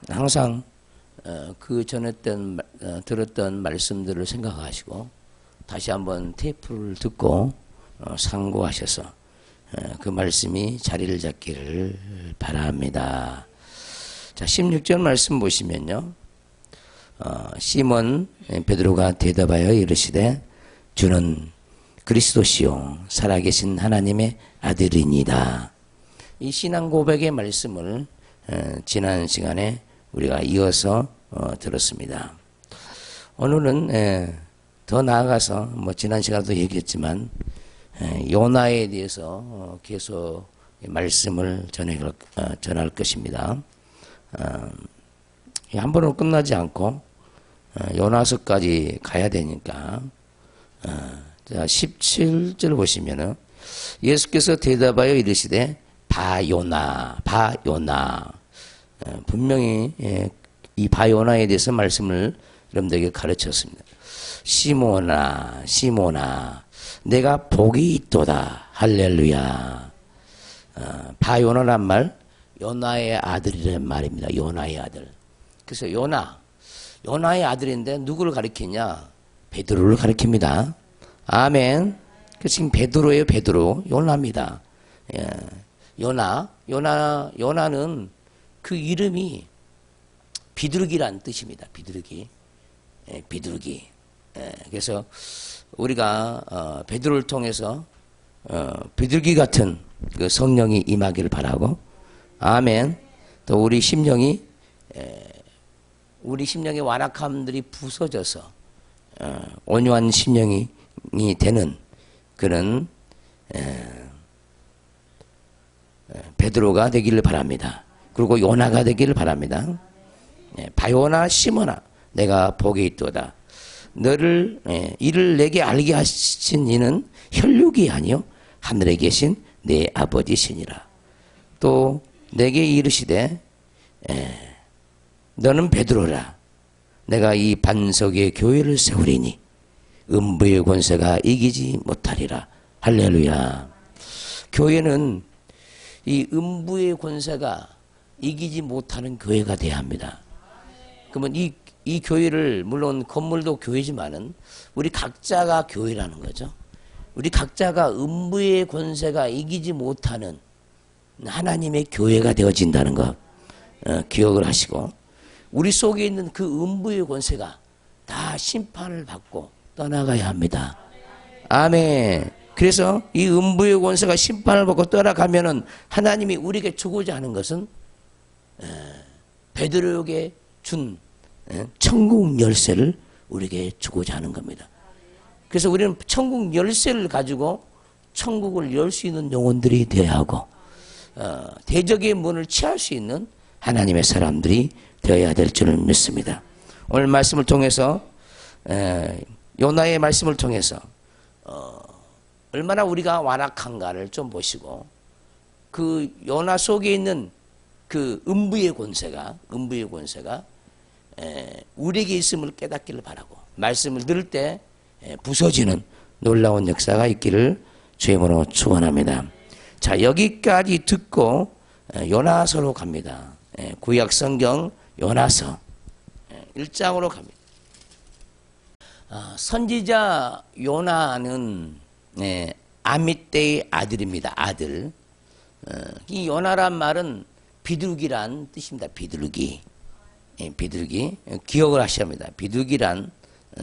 항상 그 전에 들었던 말씀들을 생각하시고 다시 한번 테이프를 듣고 상고하셔서 그 말씀이 자리를 잡기를 바랍니다. 자, 16절 말씀 보시면요. 시몬 베드로가 대답하여 이르시되 주는 그리스도시요 살아계신 하나님의 아들이니이다. 이 신앙 고백의 말씀을 지난 시간에 우리가 이어서 들었습니다. 오늘은 더 나아가서 지난 시간도 얘기했지만 요나에 대해서 계속 말씀을 전할 것입니다. 한 번으로 끝나지 않고 요나서까지 가야 되니까 자 17절 보시면은 예수께서 대답하여 이르시되 바요나 분명히 이 바요나에 대해서 말씀을 여러분들에게 가르쳤습니다. 시몬아 내가 복이 있도다 할렐루야. 바요나란 말 요나의 아들이라는 말입니다. 요나의 아들. 그래서 요나의 아들인데 누구를 가리키냐? 베드로를 가리킵니다. 아멘. 지금 베드로예요. 베드로. 요나입니다. 요나는 그 이름이 비둘기란 뜻입니다. 비둘기. 그래서 우리가 베드로를 통해서 비둘기 같은 그 성령이 임하기를 바라고, 아멘. 또 우리 심령의 완악함들이 부서져서 온유한 심령이 되는 그런 베드로가 되기를 바랍니다. 그리고 요나가 되기를 바랍니다. 바요나 시몬아 내가 복이 있도다. 너를 이를 내게 알게 하신 이는 혈육이 아니요 하늘에 계신 내 아버지시니라. 또 내게 이르시되 너는 베드로라. 내가 이 반석 위에 교회를 세우리니 음부의 권세가 이기지 못하리라. 할렐루야. 교회는 이 음부의 권세가 이기지 못하는 교회가 돼야 합니다. 그러면 이 교회를, 물론 건물도 교회지만은 우리 각자가 교회라는 거죠. 우리 각자가 음부의 권세가 이기지 못하는 하나님의 교회가 되어진다는 것 기억을 하시고, 우리 속에 있는 그 음부의 권세가 다 심판을 받고 떠나가야 합니다. 아멘. 그래서 이 음부의 권세가 심판을 받고 떠나가면은 하나님이 우리에게 주고자 하는 것은 베드로에게 준 천국 열쇠를 우리에게 주고자 하는 겁니다. 그래서 우리는 천국 열쇠를 가지고 천국을 열 수 있는 영혼들이 되어야 하고 대적의 문을 취할 수 있는 하나님의 사람들이 되어야 될 줄을 믿습니다. 오늘 말씀을 통해서 요나의 말씀을 통해서 얼마나 우리가 완악한가를 좀 보시고, 그 요나 속에 있는 그 음부의 권세가 우리에게 있음을 깨닫기를 바라고, 말씀을 들을 때 부서지는 놀라운 역사가 있기를 주의 이름으로 축원합니다. 자, 여기까지 듣고 요나서로 갑니다. 구약 성경 요나서 1장으로 갑니다. 선지자 요나는 아미떼의 아들입니다. 아들. 이 요나란 말은 비둘기란 뜻입니다. 비둘기. 기억을 하셔야 합니다. 비둘기란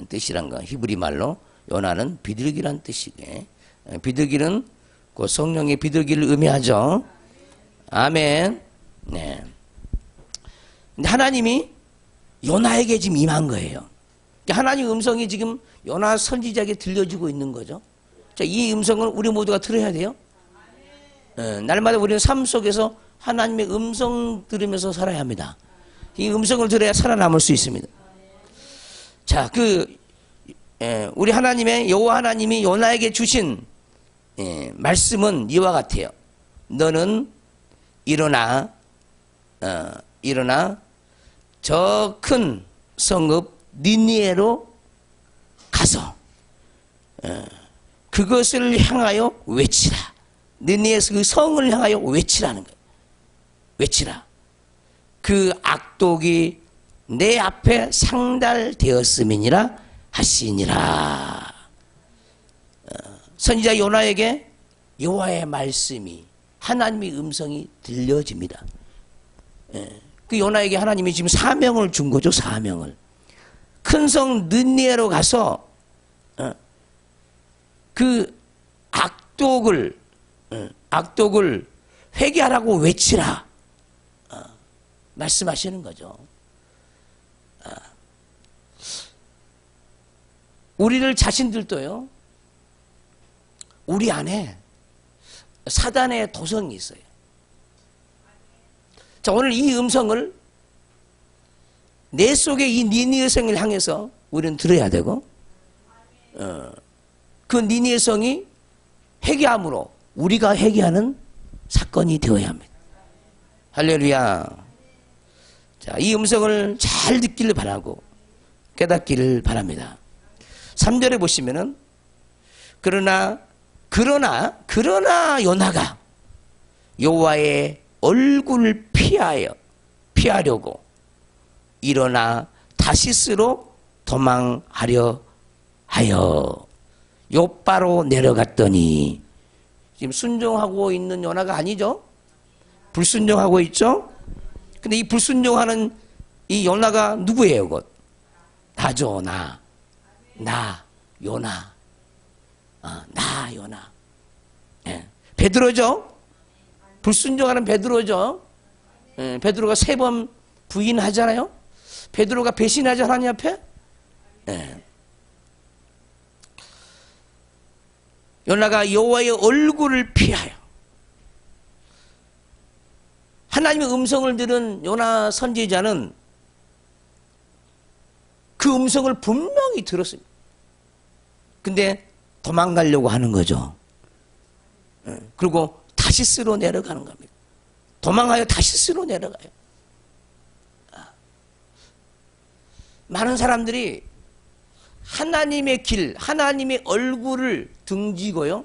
뜻이란 거. 히브리 말로 요나는 비둘기란 뜻이게. 비둘기는 그 성령의 비둘기를 의미하죠. 아멘. 네. 근데 하나님이 요나에게 지금 임한 거예요. 하나님 음성이 지금 요나 선지자에게 들려주고 있는 거죠. 자, 이 음성을 우리 모두가 들어야 돼요. 날마다 우리는 삶 속에서 하나님의 음성 들으면서 살아야 합니다. 이 음성을 들어야 살아남을 수 있습니다. 자, 우리 하나님의 여호와 하나님이 요나에게 주신 말씀은 이와 같아요. 너는 일어나 저 큰 성읍 니느웨로 가서 그것을 향하여 외치라. 니느웨에서 그 성을 향하여 외치라는 거예요. 외치라. 그 악 악독이 내 앞에 상달되었음이니라 하시니라. 선지자 요나에게 여호와의 말씀이, 하나님의 음성이 들려집니다. 그 요나에게 하나님이 지금 사명을 준 거죠. 사명을. 큰 성 느니에로 가서 그 악독을 회개하라고 외치라 말씀하시는 거죠. 우리를 자신들도요, 우리 안에 사단의 도성이 있어요. 자, 오늘 이 음성을 내 속에 이 니느웨 성을 향해서 우리는 들어야 되고, 그 니느웨 성이 회개함으로 우리가 회개하는 사건이 되어야 합니다. 할렐루야. 자, 이 음성을 잘 듣기를 바라고 깨닫기를 바랍니다. 3절에 보시면은 그러나 요나가 여호와의 얼굴을 피하려고 일어나 다시스로 도망하려 하여 요바로 내려갔더니, 지금 순종하고 있는 요나가 아니죠? 불순종하고 있죠? 근데 이 불순종하는 이 요나가 누구예요? 곧 나죠. 나 요나. 나 요나. 베드로죠? 불순종하는 베드로죠? 베드로가 3번 부인하잖아요? 베드로가 배신하죠, 하나님 앞에? 요나가 여호와의 얼굴을 피하여, 하나님의 음성을 들은 요나 선지자는 그 음성을 분명히 들었습니다. 근데 도망가려고 하는 거죠. 그리고 다시스로 내려가는 겁니다. 도망하여 다시스로 내려가요. 많은 사람들이 하나님의 길, 하나님의 얼굴을 등지고요,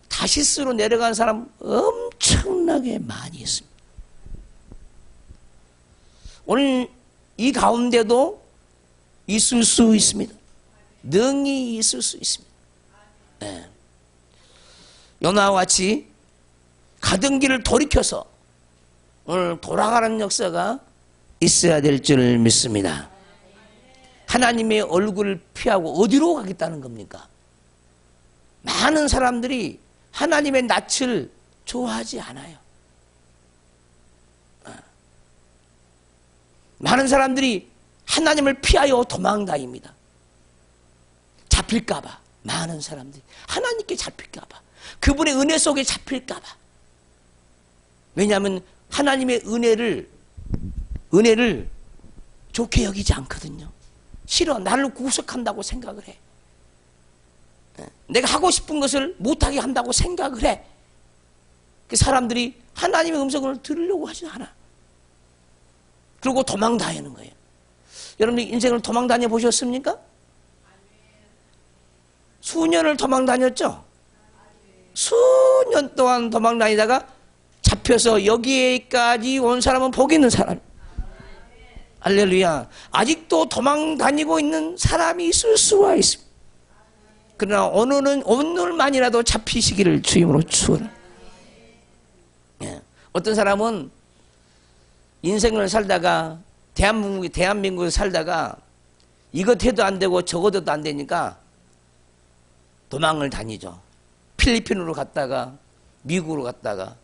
다시스로 내려간 사람 엄청나게 많이 있습니다. 오늘 이 가운데도 있을 수 있습니다. 능히 있을 수 있습니다. 요나와 같이 가던 길을 돌이켜서 오늘 돌아가는 역사가 있어야 될 줄 믿습니다. 하나님의 얼굴을 피하고 어디로 가겠다는 겁니까? 많은 사람들이 하나님의 낯을 좋아하지 않아요. 많은 사람들이 하나님을 피하여 도망다닙니다. 잡힐까봐. 많은 사람들이 하나님께 잡힐까봐, 그분의 은혜 속에 잡힐까봐. 왜냐하면 하나님의 은혜를 좋게 여기지 않거든요. 싫어. 나를 구속한다고 생각을 해. 내가 하고 싶은 것을 못하게 한다고 생각을 해. 그 사람들이 하나님의 음성을 들으려고 하지 않아. 그리고 도망 다니는 거예요. 여러분 인생을 도망 다녀 보셨습니까? 수년을 도망 다녔죠? 수년 동안 도망 다니다가 잡혀서 여기까지 온 사람은 복 있는 사람. 할렐루야. 아직도 도망 다니고 있는 사람이 있을 수가 있습니다. 그러나 오늘만이라도 잡히시기를 주임으로 축원합니다. 어떤 사람은 인생을 살다가 대한민국에 살다가 이것 해도 안 되고 저것 해도 안 되니까 도망을 다니죠. 필리핀으로 갔다가 미국으로 갔다가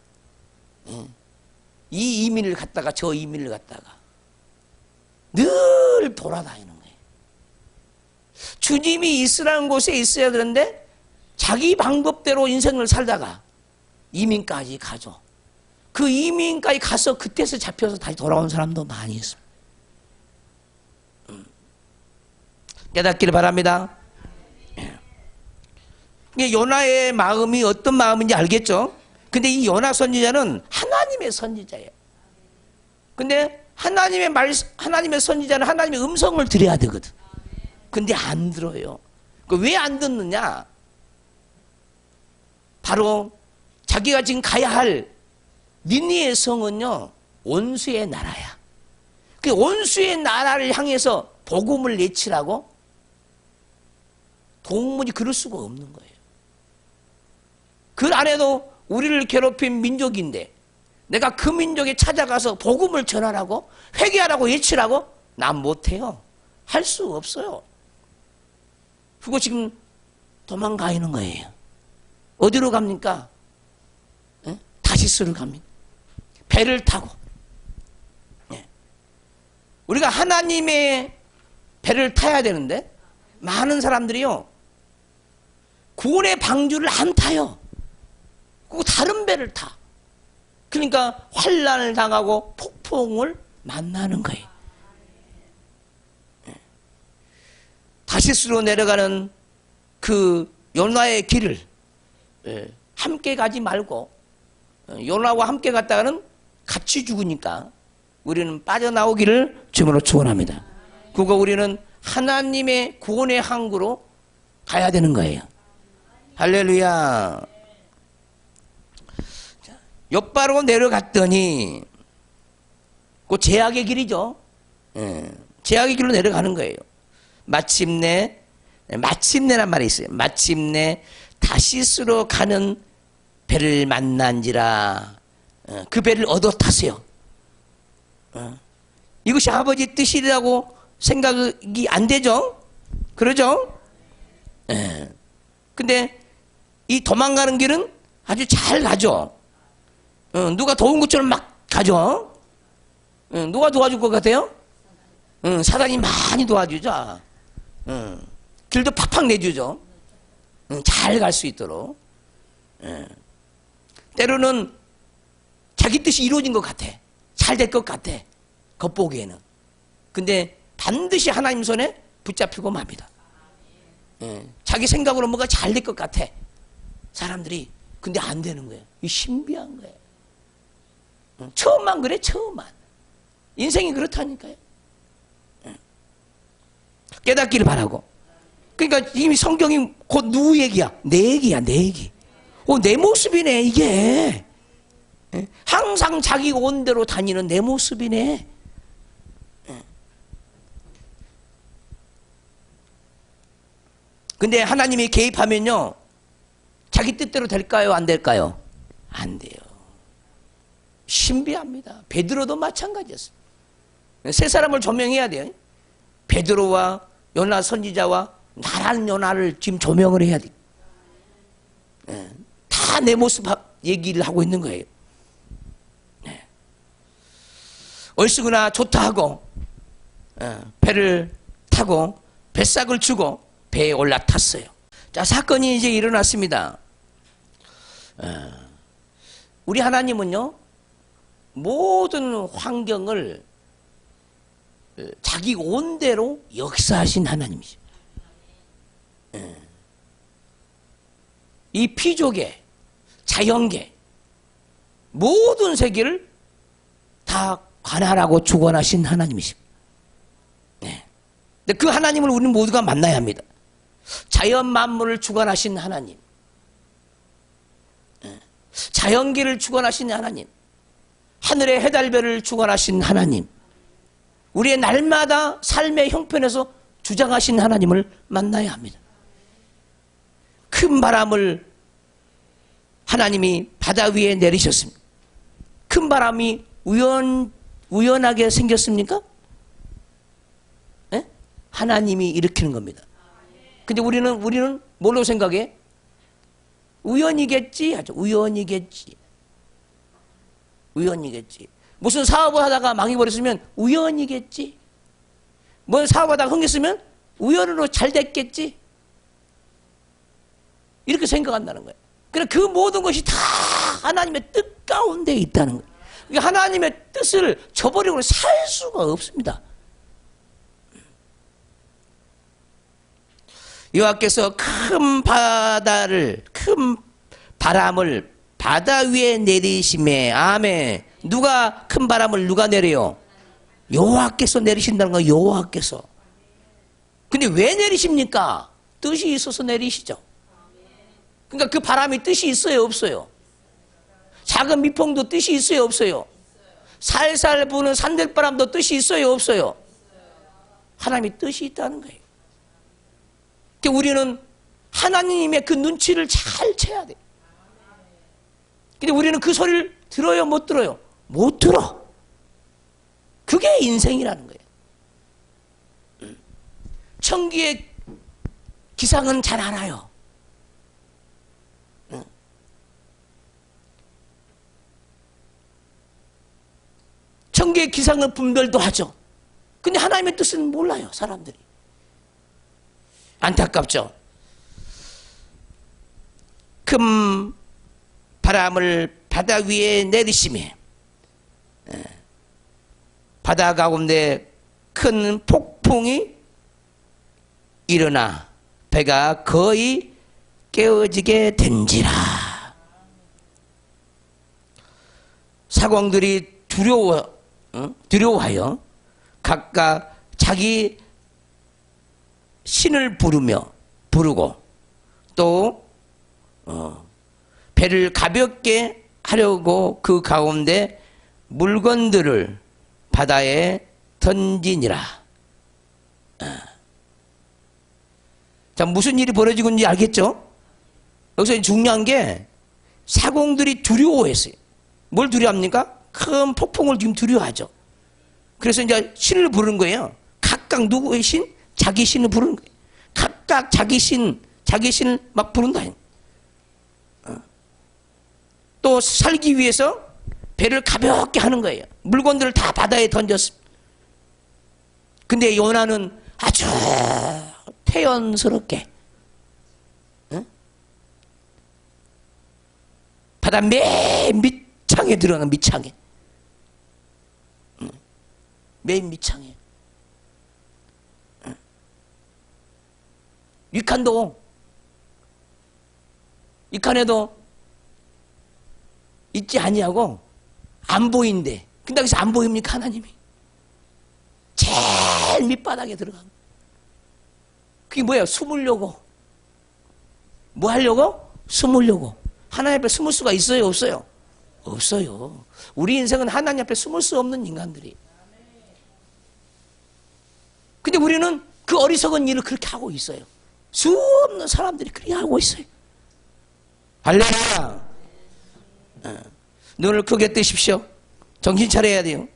이 이민을 갔다가 저 이민을 갔다가 늘 돌아다니는 거예요. 주님이 있으라는 곳에 있어야 되는데 자기 방법대로 인생을 살다가 이민까지 가죠. 그 이민까지 가서 그때서 잡혀서 다시 돌아온 사람도 많이 있습니다. 깨닫기를 바랍니다. 요나의 마음이 어떤 마음인지 알겠죠? 근데 이 요나 선지자는 하나님의 선지자예요. 근데 하나님의 선지자는 하나님의 음성을 들어야 되거든. 근데 안 들어요. 왜 안 듣느냐? 바로 자기가 지금 가야 할 니느웨 성은요, 원수의 나라야. 그 원수의 나라를 향해서 복음을 내치라고? 동물이 그럴 수가 없는 거예요. 그 안에도 우리를 괴롭힌 민족인데 내가 그 민족에 찾아가서 복음을 전하라고? 회개하라고 외치라고? 난 못해요. 할 수 없어요. 그거 지금 도망가 있는 거예요. 어디로 갑니까? 다시스를 갑니다. 배를 타고. 우리가 하나님의 배를 타야 되는데 많은 사람들이요 구원의 방주를 안 타요. 꼭 다른 배를 타. 그러니까 환난을 당하고 폭풍을 만나는 거예요. 다시스로 내려가는 그 요나의 길을 함께 가지 말고 요나와 함께 갔다가는 같이 죽으니까 우리는 빠져나오기를 주님으로 축원합니다. 그거 우리는 하나님의 구원의 항구로 가야 되는 거예요. 할렐루야. 옆바로 내려갔더니 그 제약의 길이죠. 제약의 길로 내려가는 거예요. 마침내란 말이 있어요. 마침내 다시스로 가는 배를 만난지라. 그 배를 얻어 타세요. 이것이 아버지 뜻이라고 생각이 안 되죠? 그러죠? 근데 이 도망가는 길은 아주 잘 가죠. 누가 도운 것처럼 막 가죠. 누가 도와줄 것 같아요? 사단이 많이 도와주죠. 길도 팍팍 내주죠. 잘 갈 수 있도록. 때로는 자기 뜻이 이루어진 것 같아. 잘 될 것 같아. 겉보기에는. 근데 반드시 하나님 손에 붙잡히고 맙니다. 자기 생각으로 뭐가 잘 될 것 같아. 사람들이. 근데 안 되는 거예요. 이 신비한 거예요. 처음만 그래, 처음만. 인생이 그렇다니까요. 깨닫기를 바라고. 그러니까 이미 성경이 곧 누구 얘기야? 내 얘기야, 내 얘기. 내 모습이네, 이게. 항상 자기 온대로 다니는 내 모습이네. 근데 하나님이 개입하면요, 자기 뜻대로 될까요? 안 될까요? 안 돼요. 신비합니다. 베드로도 마찬가지였어요. 세 사람을 조명해야 돼요. 베드로와 요나 선지자와 나라는 요나를 지금 조명을 해야 돼. 다 내 모습 얘기를 하고 있는 거예요. 얼씨구나 좋다 하고 배를 타고 뱃삭을 주고 배에 올라탔어요. 자, 사건이 이제 일어났습니다. 우리 하나님은요, 모든 환경을 자기 온대로 역사하신 하나님이죠. 이 피조계, 자연계, 모든 세계를 다 관할하고 주관하신 하나님이십니다. 근데 그 하나님을 우리는 모두가 만나야 합니다. 자연 만물을 주관하신 하나님, 자연계를 주관하신 하나님, 하늘의 해달별을 주관하신 하나님, 우리의 날마다 삶의 형편에서 주장하신 하나님을 만나야 합니다. 큰 바람을 하나님이 바다 위에 내리셨습니다. 큰 바람이 우연하게 생겼습니까? 네? 하나님이 일으키는 겁니다. 근데 우리는 뭘로 생각해? 우연이겠지 하죠. 우연이겠지. 무슨 사업을 하다가 망해버렸으면 우연이겠지. 뭘 사업하다가 흥했으면 우연으로 잘 됐겠지. 이렇게 생각한다는 거예요. 그러니까 그 모든 것이 다 하나님의 뜻 가운데 있다는 거예요. 그러니까 하나님의 뜻을 저버리고는 살 수가 없습니다. 여호와께서 큰 바람을 바다 위에 내리심에, 아멘. 누가 큰 바람을 누가 내려요? 여호와께서 내리신다는 거예요. 여호와께서. 근데 왜 내리십니까? 뜻이 있어서 내리시죠. 그러니까 그 바람이 뜻이 있어요, 없어요? 작은 미풍도 뜻이 있어요, 없어요? 살살 부는 산들바람도 뜻이 있어요, 없어요? 하나님의 뜻이 있다는 거예요. 그러니까 우리는 하나님의 그 눈치를 잘 채야 돼. 근데 우리는 그 소리를 들어요, 못 들어요? 못 들어. 그게 인생이라는 거예요. 천기의 기상은 잘 알아요. 천기의 기상은 분별도 하죠. 근데 하나님의 뜻은 몰라요, 사람들이. 안타깝죠. 큰 바람을 바다 위에 내리시매 바다 가운데 큰 폭풍이 일어나 배가 거의 깨어지게 된지라. 사공들이 두려워하여 각각 자기 신을 부르고 또 배를 가볍게 하려고 그 가운데 물건들을 바다에 던지니라. 자, 무슨 일이 벌어지고 있는지 알겠죠? 여기서 중요한 게 사공들이 두려워했어요. 뭘 두려워합니까? 큰 폭풍을 지금 두려워하죠. 그래서 이제 신을 부르는 거예요. 각각 누구의 신? 자기 신을 부르는 거예요. 각각 자기 신을 막 부른다. 또 살기 위해서 배를 가볍게 하는 거예요. 물건들을 다 바다에 던졌습니다. 근데 요나는 아주 태연스럽게 바다 맨 밑창에 들어가는 밑창에 맨 밑창에 윗칸에도 있지 아니하고 안 보인대. 근데 여기서 안 보입니까? 하나님이 제일 밑바닥에 들어간. 그게 뭐예요? 숨으려고. 뭐 하려고? 숨으려고. 하나님 앞에 숨을 수가 있어요, 없어요? 없어요. 우리 인생은 하나님 앞에 숨을 수 없는 인간들이. 근데 우리는 그 어리석은 일을 그렇게 하고 있어요. 수 없는 사람들이 그렇게 하고 있어요. 할렐루야. 눈을 크게 뜨십시오. 정신 차려야 돼요.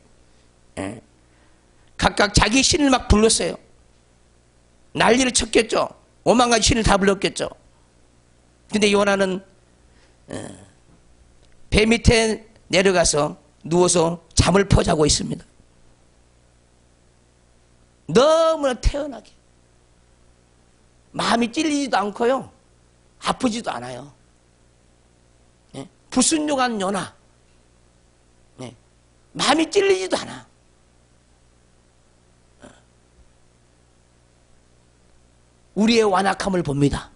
각각 자기 신을 막 불렀어요. 난리를 쳤겠죠. 5만 가지 신을 다 불렀겠죠. 근데 요나는 배 밑에 내려가서 누워서 잠을 퍼자고 있습니다. 너무나 태연하게. 마음이 찔리지도 않고요. 아프지도 않아요. 불순종한 요나. 마음이 찔리지도 않아. 우리의 완악함을 봅니다.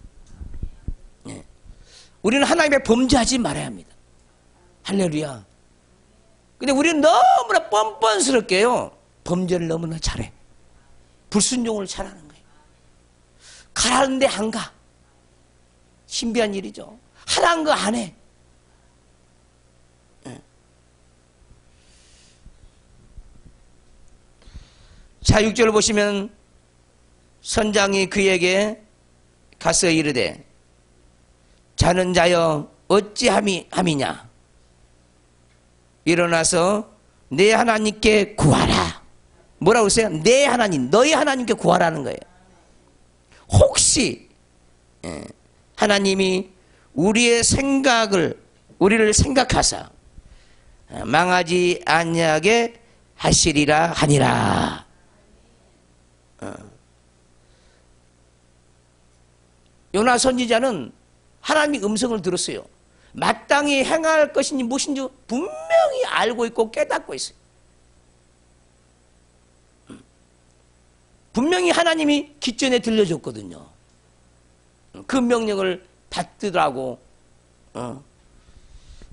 우리는 하나님의 범죄하지 말아야 합니다. 할렐루야. 근데 우리는 너무나 뻔뻔스럽게요. 범죄를 너무나 잘해. 불순종을 잘하는 거예요. 가라는데 안 가. 신비한 일이죠. 하라는 거 안 해. 자, 6절을 보시면 선장이 그에게 가서 이르되 자는 자여 어찌함이냐 일어나서 내 하나님께 구하라. 뭐라고 했어요? 내 하나님, 너희 하나님께 구하라는 거예요. 혹시 하나님이 우리를 생각하사 망하지 아니하게 하시리라 하니라. 요나 선지자는 하나님의 음성을 들었어요. 마땅히 행할 것인지 무엇인지 분명히 알고 있고 깨닫고 있어요. 분명히 하나님이 기전에 들려줬거든요. 그 명령을 받들라고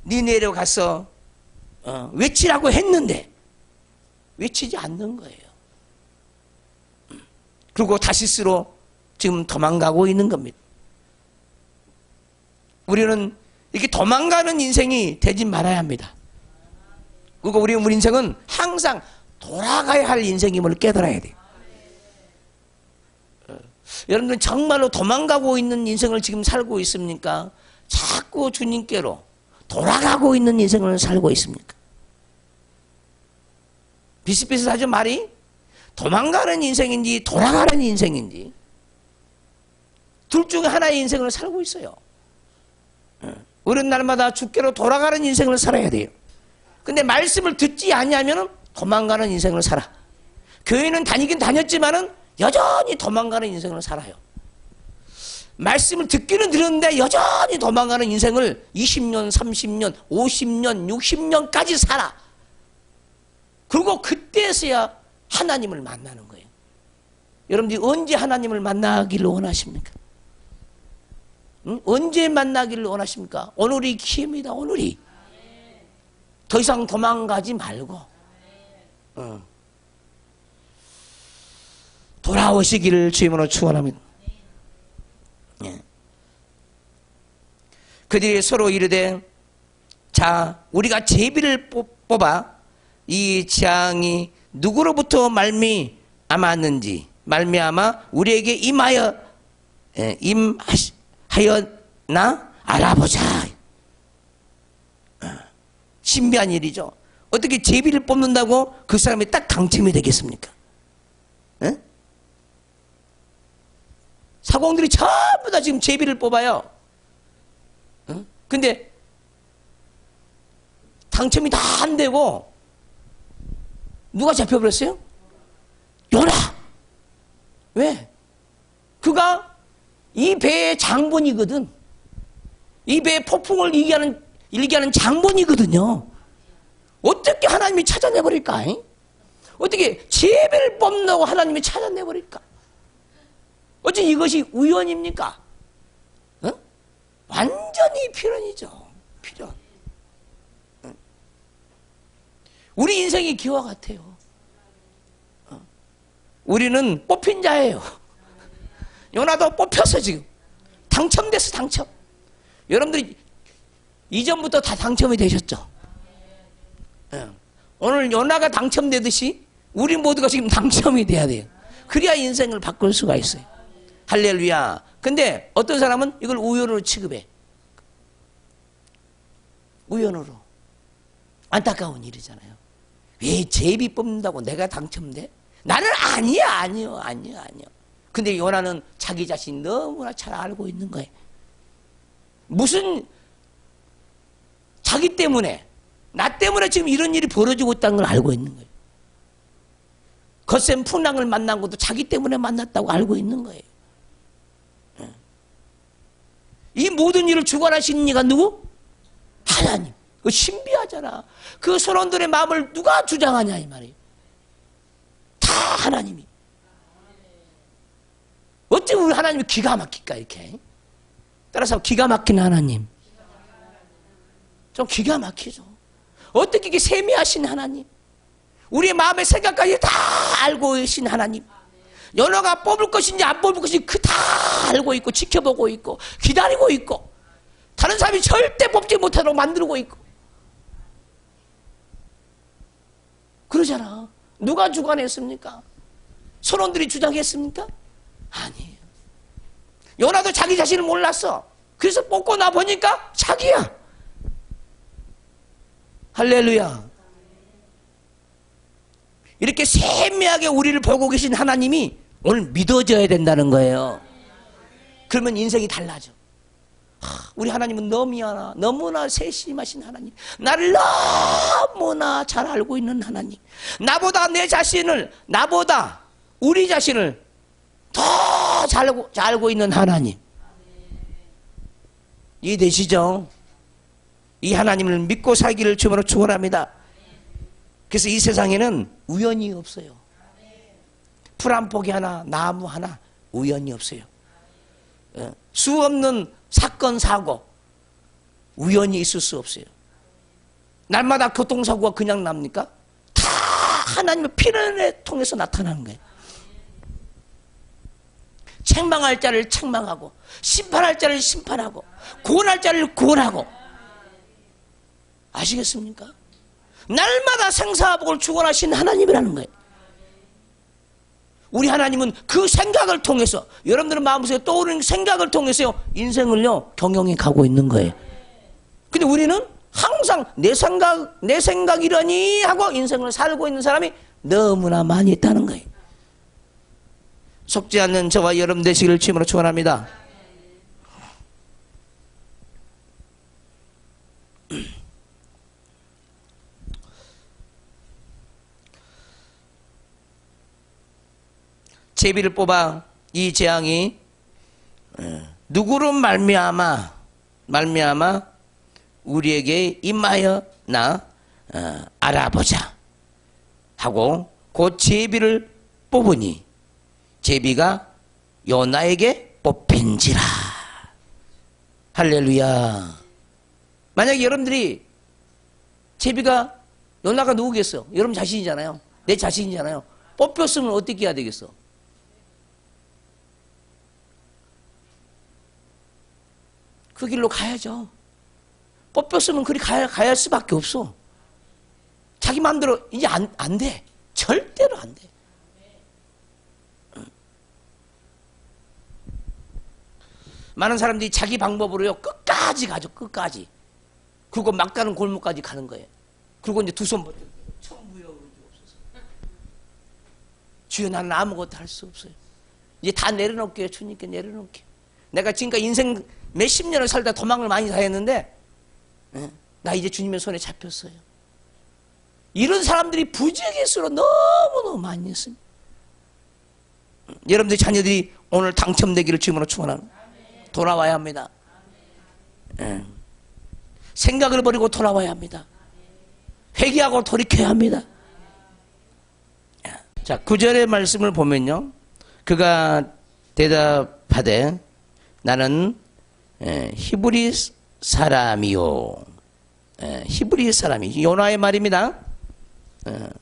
니네로 가서 외치라고 했는데 외치지 않는 거예요. 그리고 다시스로 지금 도망가고 있는 겁니다. 우리는 이렇게 도망가는 인생이 되지 말아야 합니다. 그리고 우리 인생은 항상 돌아가야 할 인생임을 깨달아야 돼요. 여러분들 정말로 도망가고 있는 인생을 지금 살고 있습니까? 자꾸 주님께로 돌아가고 있는 인생을 살고 있습니까? 비슷비슷하죠, 말이? 도망가는 인생인지 돌아가는 인생인지 둘 중에 하나의 인생을 살고 있어요. 우리는 날마다 주께로 돌아가는 인생을 살아야 돼요. 근데 말씀을 듣지 않냐면 도망가는 인생을 살아. 교회는 다니긴 다녔지만은 여전히 도망가는 인생을 살아요. 말씀을 듣기는 들었는데 여전히 도망가는 인생을 20년, 30년, 50년, 60년까지 살아. 그리고 그때서야 하나님을 만나는 거예요. 여러분들이 언제 하나님을 만나기를 원하십니까? 응? 언제 만나기를 원하십니까? 오늘이 기회입니다. 오늘이. 더 이상 도망가지 말고 돌아오시기를 주님으로 축원합니다. 예. 그들이 서로 이르되 자 우리가 제비를 뽑아 이 재앙이 누구로부터 말미암았는지 말미암아 우리에게 임하였나 알아보자. 신비한 일이죠. 어떻게 제비를 뽑는다고 그 사람이 딱 당첨이 되겠습니까? 에? 사공들이 전부 다 지금 제비를 뽑아요. 근데 당첨이 다 안 되고 누가 잡혀버렸어요? 요나. 왜? 그가 이 배의 장본이거든. 이 배의 폭풍을 일기하는 장본이거든요. 어떻게 하나님이 찾아내버릴까? 어떻게 제비를 뽑는다고 하나님이 찾아내버릴까? 어째 이것이 우연입니까? 어? 완전히 필연이죠. 필연. 우리 인생이 기와 같아요. 우리는 뽑힌 자예요. 요나도 뽑혔어 지금. 당첨됐어 당첨. 여러분들이 이전부터 다 당첨이 되셨죠. 오늘 요나가 당첨되듯이 우리 모두가 지금 당첨이 돼야 돼요. 그래야 인생을 바꿀 수가 있어요. 할렐루야. 근데 어떤 사람은 이걸 우연으로 취급해. 우연으로. 안타까운 일이잖아요. 왜 제비 뽑는다고 내가 당첨돼? 나는 아니요. 근데 요나는 자기 자신 너무나 잘 알고 있는 거예요. 무슨 자기 때문에 나 때문에 지금 이런 일이 벌어지고 있다는 걸 알고 있는 거예요. 거센 풍랑을 만난 것도 자기 때문에 만났다고 알고 있는 거예요. 이 모든 일을 주관하시는 이가 누구? 하나님. 그 신비하잖아. 그 선원들의 마음을 누가 주장하냐 이 말이에요. 다 하나님이. 어째 우리 하나님이 기가 막힐까 이렇게. 따라서 기가 막힌 하나님. 좀 기가 막히죠. 어떻게 이렇게 세미하신 하나님. 우리의 마음의 생각까지 다 알고 계신 하나님. 연어가 뽑을 것인지 안 뽑을 것인지 그 다 알고 있고 지켜보고 있고 기다리고 있고 다른 사람이 절대 뽑지 못하도록 만들고 있고 그러잖아. 누가 주관했습니까? 선원들이 주장했습니까? 아니에요. 요나도 자기 자신을 몰랐어. 그래서 뽑고 나 보니까 자기야. 할렐루야. 이렇게 세미하게 우리를 보고 계신 하나님이 오늘 믿어져야 된다는 거예요. 그러면 인생이 달라져. 우리 하나님은 너무나 세심하신 하나님. 나를 너무나 잘 알고 있는 하나님. 나보다 우리 자신을 더 잘 알고 있는 하나님. 이해되시죠? 이 하나님을 믿고 살기를 주님으로 축원합니다. 그래서 이 세상에는 우연이 없어요. 풀 한 포기 하나, 나무 하나 우연이 없어요. 수 없는 사건, 사고 우연히 있을 수 없어요. 날마다 교통사고가 그냥 납니까? 다 하나님의 필연을 통해서 나타나는 거예요. 책망할 자를 책망하고 심판할 자를 심판하고 구원할 자를 구원하고. 아시겠습니까? 날마다 생사복을 축원하신 하나님이라는 거예요. 우리 하나님은 그 생각을 통해서, 여러분들은 마음속에 떠오르는 생각을 통해서 인생을요 경영해 가고 있는 거예요. 근데 우리는 항상 내 생각이라니 하고 인생을 살고 있는 사람이 너무나 많이 있다는 거예요. 속지 않는 저와 여러분 되시기를 주님으로 축원합니다. 제비를 뽑아 이 재앙이 누구로 말미암아 우리에게 임하였나 알아보자 하고 그 제비를 뽑으니 제비가 요나에게 뽑힌지라. 할렐루야. 만약에 여러분들이 제비가 요나가 누구겠어? 여러분 자신이잖아요. 내 자신이잖아요. 뽑혔으면 어떻게 해야 되겠어? 그 길로 가야죠. 뽑혔으면 그리 가야 할 수밖에 없어. 자기 마음대로 이제 안 돼. 절대로 안 돼. 많은 사람들이 자기 방법으로요 끝까지 가죠. 끝까지. 그리고 막다른 골목까지 가는 거예요. 그리고 이제 두 손 버텨. 천부여 없어서. 주여 나는 아무것도 할 수 없어요. 이제 다 내려놓을게요. 주님께 내려놓을게요. 내가 지금까지 인생 몇십 년을 살다 도망을 많이 다녔는데 나 이제 주님의 손에 잡혔어요. 이런 사람들이 부지기수로 너무너무 많이 있습니다. 여러분들 자녀들이 오늘 당첨되기를 주님으로 축원합니다. 돌아와야 합니다. 생각을 버리고 돌아와야 합니다. 회개하고 돌이켜야 합니다. 자, 9절의 말씀을 보면요. 그가 대답하되 나는 히브리 사람이요. 히브리 사람이 요나의 말입니다.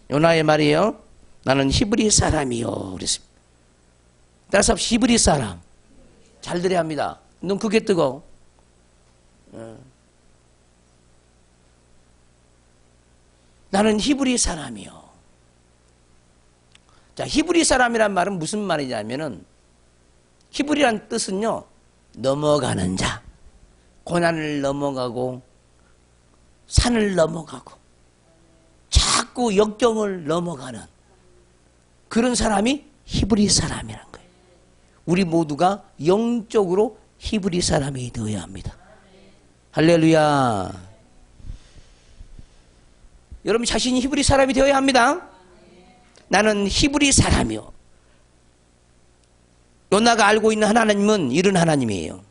요나의 말이에요. 나는 히브리 사람이요. 그랬습니다. 따라서 히브리 사람 잘 들어야 합니다. 눈 크게 뜨고 나는 히브리 사람이요. 자, 히브리 사람이란 말은 무슨 말이냐면은 히브리란 뜻은요 넘어가는 자, 고난을 넘어가고 산을 넘어가고 자꾸 역경을 넘어가는 그런 사람이 히브리 사람이란 거예요. 우리 모두가 영적으로 히브리 사람이 되어야 합니다. 할렐루야. 여러분 자신이 히브리 사람이 되어야 합니다. 나는 히브리 사람이요. 요나가 알고 있는 하나님은 이런 하나님이에요.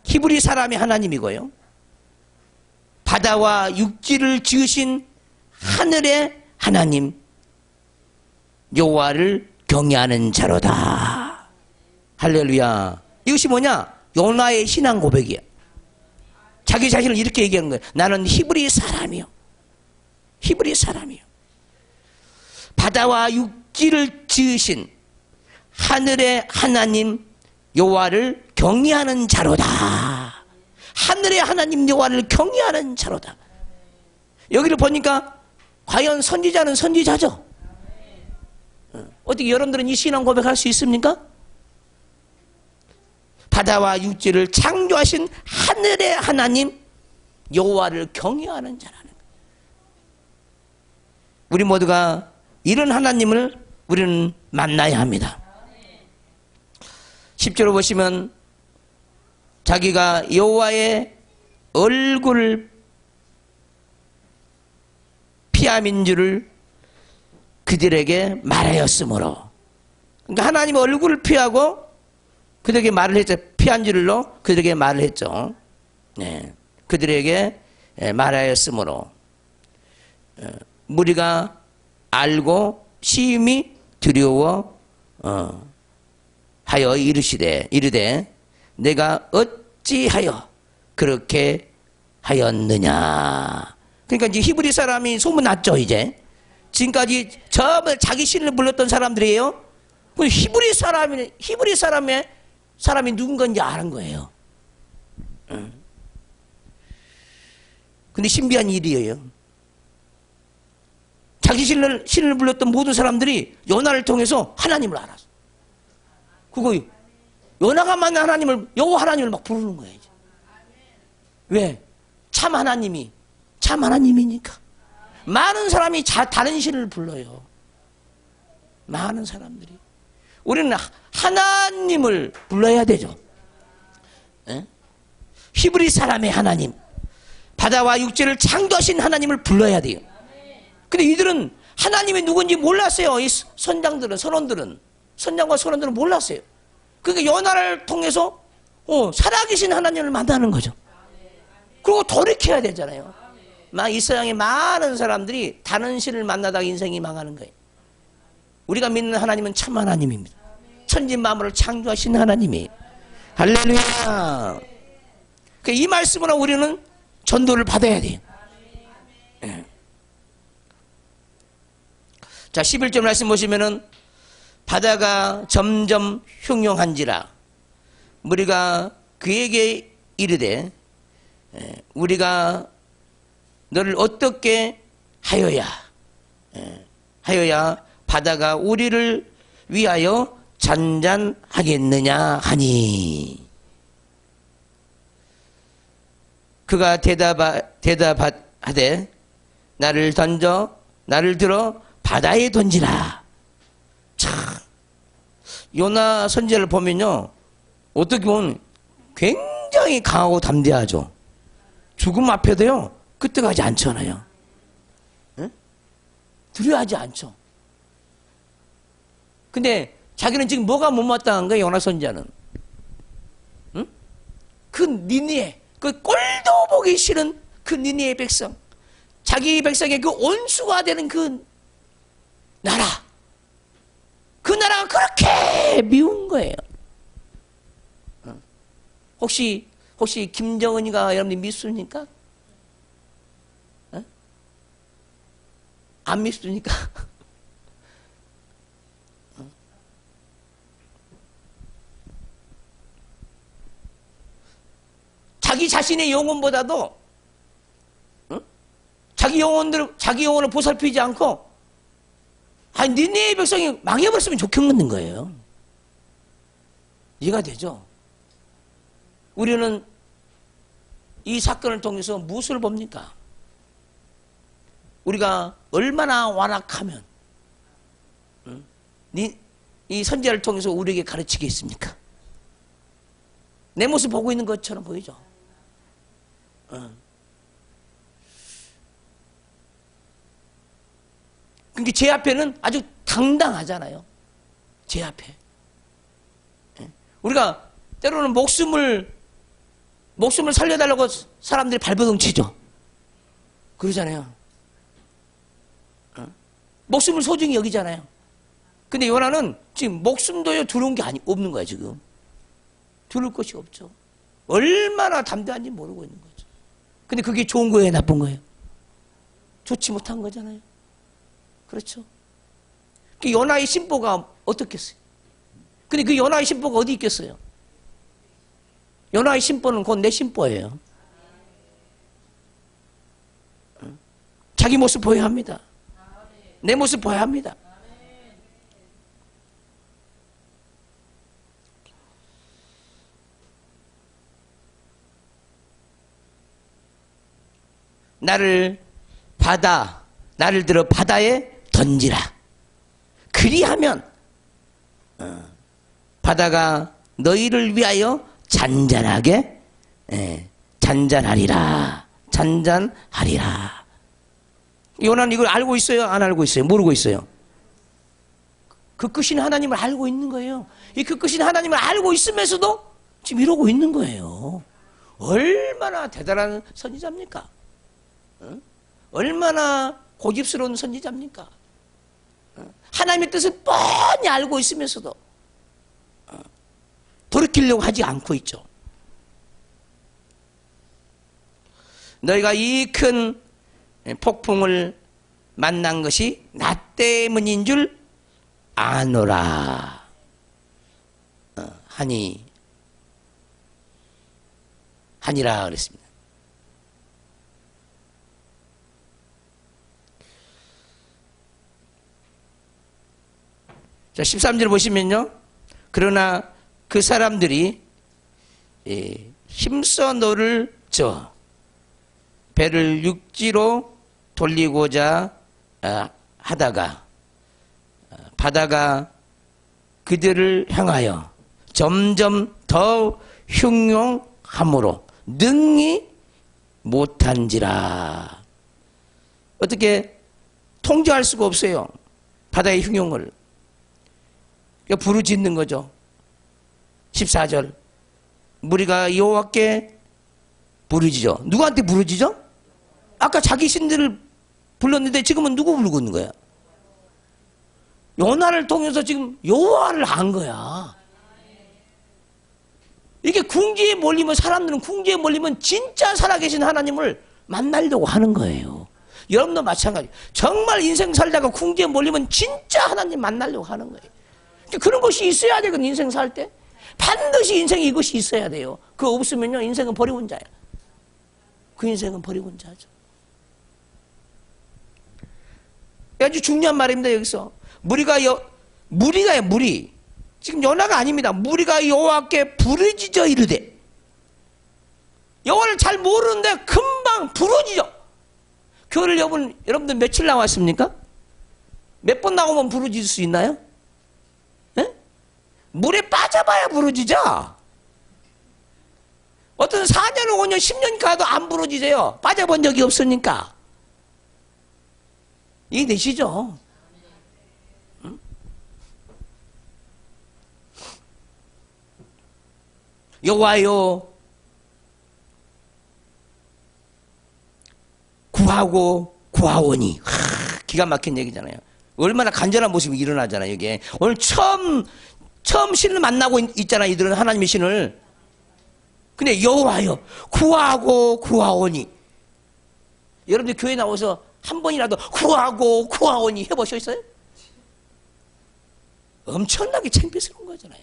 히브리 사람이 하나님이고요. 바다와 육지를 지으신 하늘의 하나님 여호와를 경외하는 자로다. 할렐루야. 이것이 뭐냐? 요나의 신앙 고백이야. 자기 자신을 이렇게 얘기하는 거예요. 나는 히브리 사람이요. 히브리 사람이요. 바다와 육지를 지으신 하늘의 하나님 여호와를 경외하는 자로다. 하늘의 하나님 여호와를 경외하는 자로다. 여기를 보니까 과연 선지자는 선지자죠? 어떻게 여러분들은 이 신앙 고백할 수 있습니까? 바다와 육지를 창조하신 하늘의 하나님 여호와를 경외하는 자라는 거예요. 우리 모두가 이런 하나님을 우리는 만나야 합니다. 10절을 보시면 자기가 여호와의 얼굴을 피함인 줄을 그들에게 말하였으므로, 그러니까 하나님의 얼굴을 피하고 그들에게 말을 했죠. 피한 줄로 그들에게 말을 했죠. 네. 그들에게 말하였으므로 무리가 알고 심히 두려워 하여 이르되 내가 어찌하여 그렇게 하였느냐. 그러니까 이제 히브리 사람이 소문났죠. 이제 지금까지 전부 자기 신을 불렀던 사람들이에요. 히브리 사람이 누군 건지 아는 거예요. 근데 신비한 일이에요. 자기 신을 불렀던 모든 사람들이 요나를 통해서 하나님을 알았어. 그거 요나가 만난 하나님을, 여호와 하나님을 막 부르는 거예요. 이제. 왜? 참 하나님이니까. 많은 사람이 다른 신을 불러요. 많은 사람들이. 우리는 하나님을 불러야 되죠. 에? 히브리 사람의 하나님, 바다와 육지를 창조하신 하나님을 불러야 돼요. 근데 이들은 하나님이 누군지 몰랐어요. 이 선장과 선원들은 몰랐어요. 그러니까 요나를 통해서 살아계신 하나님을 만나는 거죠. 그리고 돌이켜야 되잖아요. 이 세상에 많은 사람들이 다른 신을 만나다가 인생이 망하는 거예요. 우리가 믿는 하나님은 참 하나님입니다. 천지 만물을 창조하신 하나님이에요. 할렐루야. 이 말씀으로 우리는 전도를 받아야 돼요. 네. 자, 11절 말씀 보시면은 바다가 점점 흉흉한지라 우리가 그에게 이르되 우리가 너를 어떻게 하여야 바다가 우리를 위하여 잔잔하겠느냐 하니 그가 대답하되 나를 들어 바다에 던지라. 참, 요나 선지자를 보면요, 어떻게 보면 굉장히 강하고 담대하죠. 죽음 앞에도요 끄떡하지 않잖아요. 응? 두려워하지 않죠. 근데 자기는 지금 뭐가 못마땅한 거예요, 요나 선지자는? 응? 그 니느웨, 그 꼴도 보기 싫은 그 니느웨 백성, 자기 백성의 그 온수가 되는 그 나라, 그 나라가 그렇게 미운 거예요. 혹시 김정은이가 여러분이 믿습니까? 안 믿습니까? 자기 자신의 영혼보다도 자기 영혼을 보살피지 않고 니네의 백성이 망해버렸으면 좋겠는 거예요. 이해가 되죠? 우리는 이 사건을 통해서 무엇을 봅니까? 우리가 얼마나 완악하면 이 선지자를 통해서 우리에게 가르치겠습니까? 내 모습 보고 있는 것처럼 보이죠? 그러니까 제 앞에는 아주 당당하잖아요. 제 앞에. 우리가 때로는 목숨을 살려달라고 사람들이 발버둥 치죠. 그러잖아요. 목숨을 소중히 여기잖아요. 근데 요나는 지금 목숨도 두려운 게 없는 거야, 지금. 두려울 것이 없죠. 얼마나 담대한지 모르고 있는 거죠. 근데 그게 좋은 거예요, 나쁜 거예요? 좋지 못한 거잖아요. 그렇죠? 그 요나의 심보가 어떻겠어요? 근데 그 요나의 심보가 어디 있겠어요? 요나의 심보는 곧 내 심보예요. 자기 모습 보여야 합니다. 내 모습 보여야 합니다. 나를 들어 바다에 던지라. 그리하면 바다가 너희를 위하여 잔잔하리라. 요나는 이걸 알고 있어요? 안 알고 있어요? 모르고 있어요? 그 크신 하나님을 알고 있는 거예요. 이 그 크신 하나님을 알고 있으면서도 지금 이러고 있는 거예요. 얼마나 대단한 선지자입니까? 얼마나 고집스러운 선지자입니까? 하나님의 뜻을 뻔히 알고 있으면서도 돌이키려고 하지 않고 있죠. 너희가 이 큰 폭풍을 만난 것이 나 때문인 줄 아노라 하니라 그랬습니다. 자, 13절 보시면요. 그러나 그 사람들이 힘써 노를 저 배를 육지로 돌리고자 하다가 바다가 그들을 향하여 점점 더 흉용함으로 능히 못한지라. 어떻게 통제할 수가 없어요. 바다의 흉용을. 그러니까 부르짖는 거죠. 14절. 무리가 여호와께 부르짖어. 누구한테 부르짖어? 아까 자기 신들을 불렀는데 지금은 누구 부르고 있는 거야? 요나를 통해서 지금 여호와를 안 거야. 이게 궁지에 몰리면, 사람들은 궁지에 몰리면 진짜 살아계신 하나님을 만나려고 하는 거예요. 여러분도 마찬가지. 정말 인생 살다가 궁지에 몰리면 진짜 하나님 만나려고 하는 거예요. 그런 것이 있어야 되거든. 인생 살 때 반드시 인생에 이것이 있어야 돼요. 그거 없으면요 인생은 버리고자야. 그 인생은 버리고자죠. 아주 중요한 말입니다. 여기서 무리가요, 무리. 지금 연하가 아닙니다. 무리가 여호와께 부르짖어 이르되. 여호와를 잘 모르는데 금방 부르짖어. 교회를 여러분들 며칠 나왔습니까? 몇 번 나오면 부르짖을 수 있나요? 에? 물에 빠져봐야 부르짖어. 어떤 4년, 5년, 10년 가도 안 부르짖어요. 빠져본 적이 없으니까. 이해되시죠? 응? 여호와여 구하고 구하오니. 기가 막힌 얘기잖아요. 얼마나 간절한 모습이 일어나잖아요. 이게 오늘 처음 신을 만나고 있잖아요. 이들은 하나님의 신을. 근데 여호와여 구하고 구하오니. 여러분들 교회 나와서 한 번이라도 구하고 구하오니 해보셨어요? 엄청나게 창피스러운 거잖아요.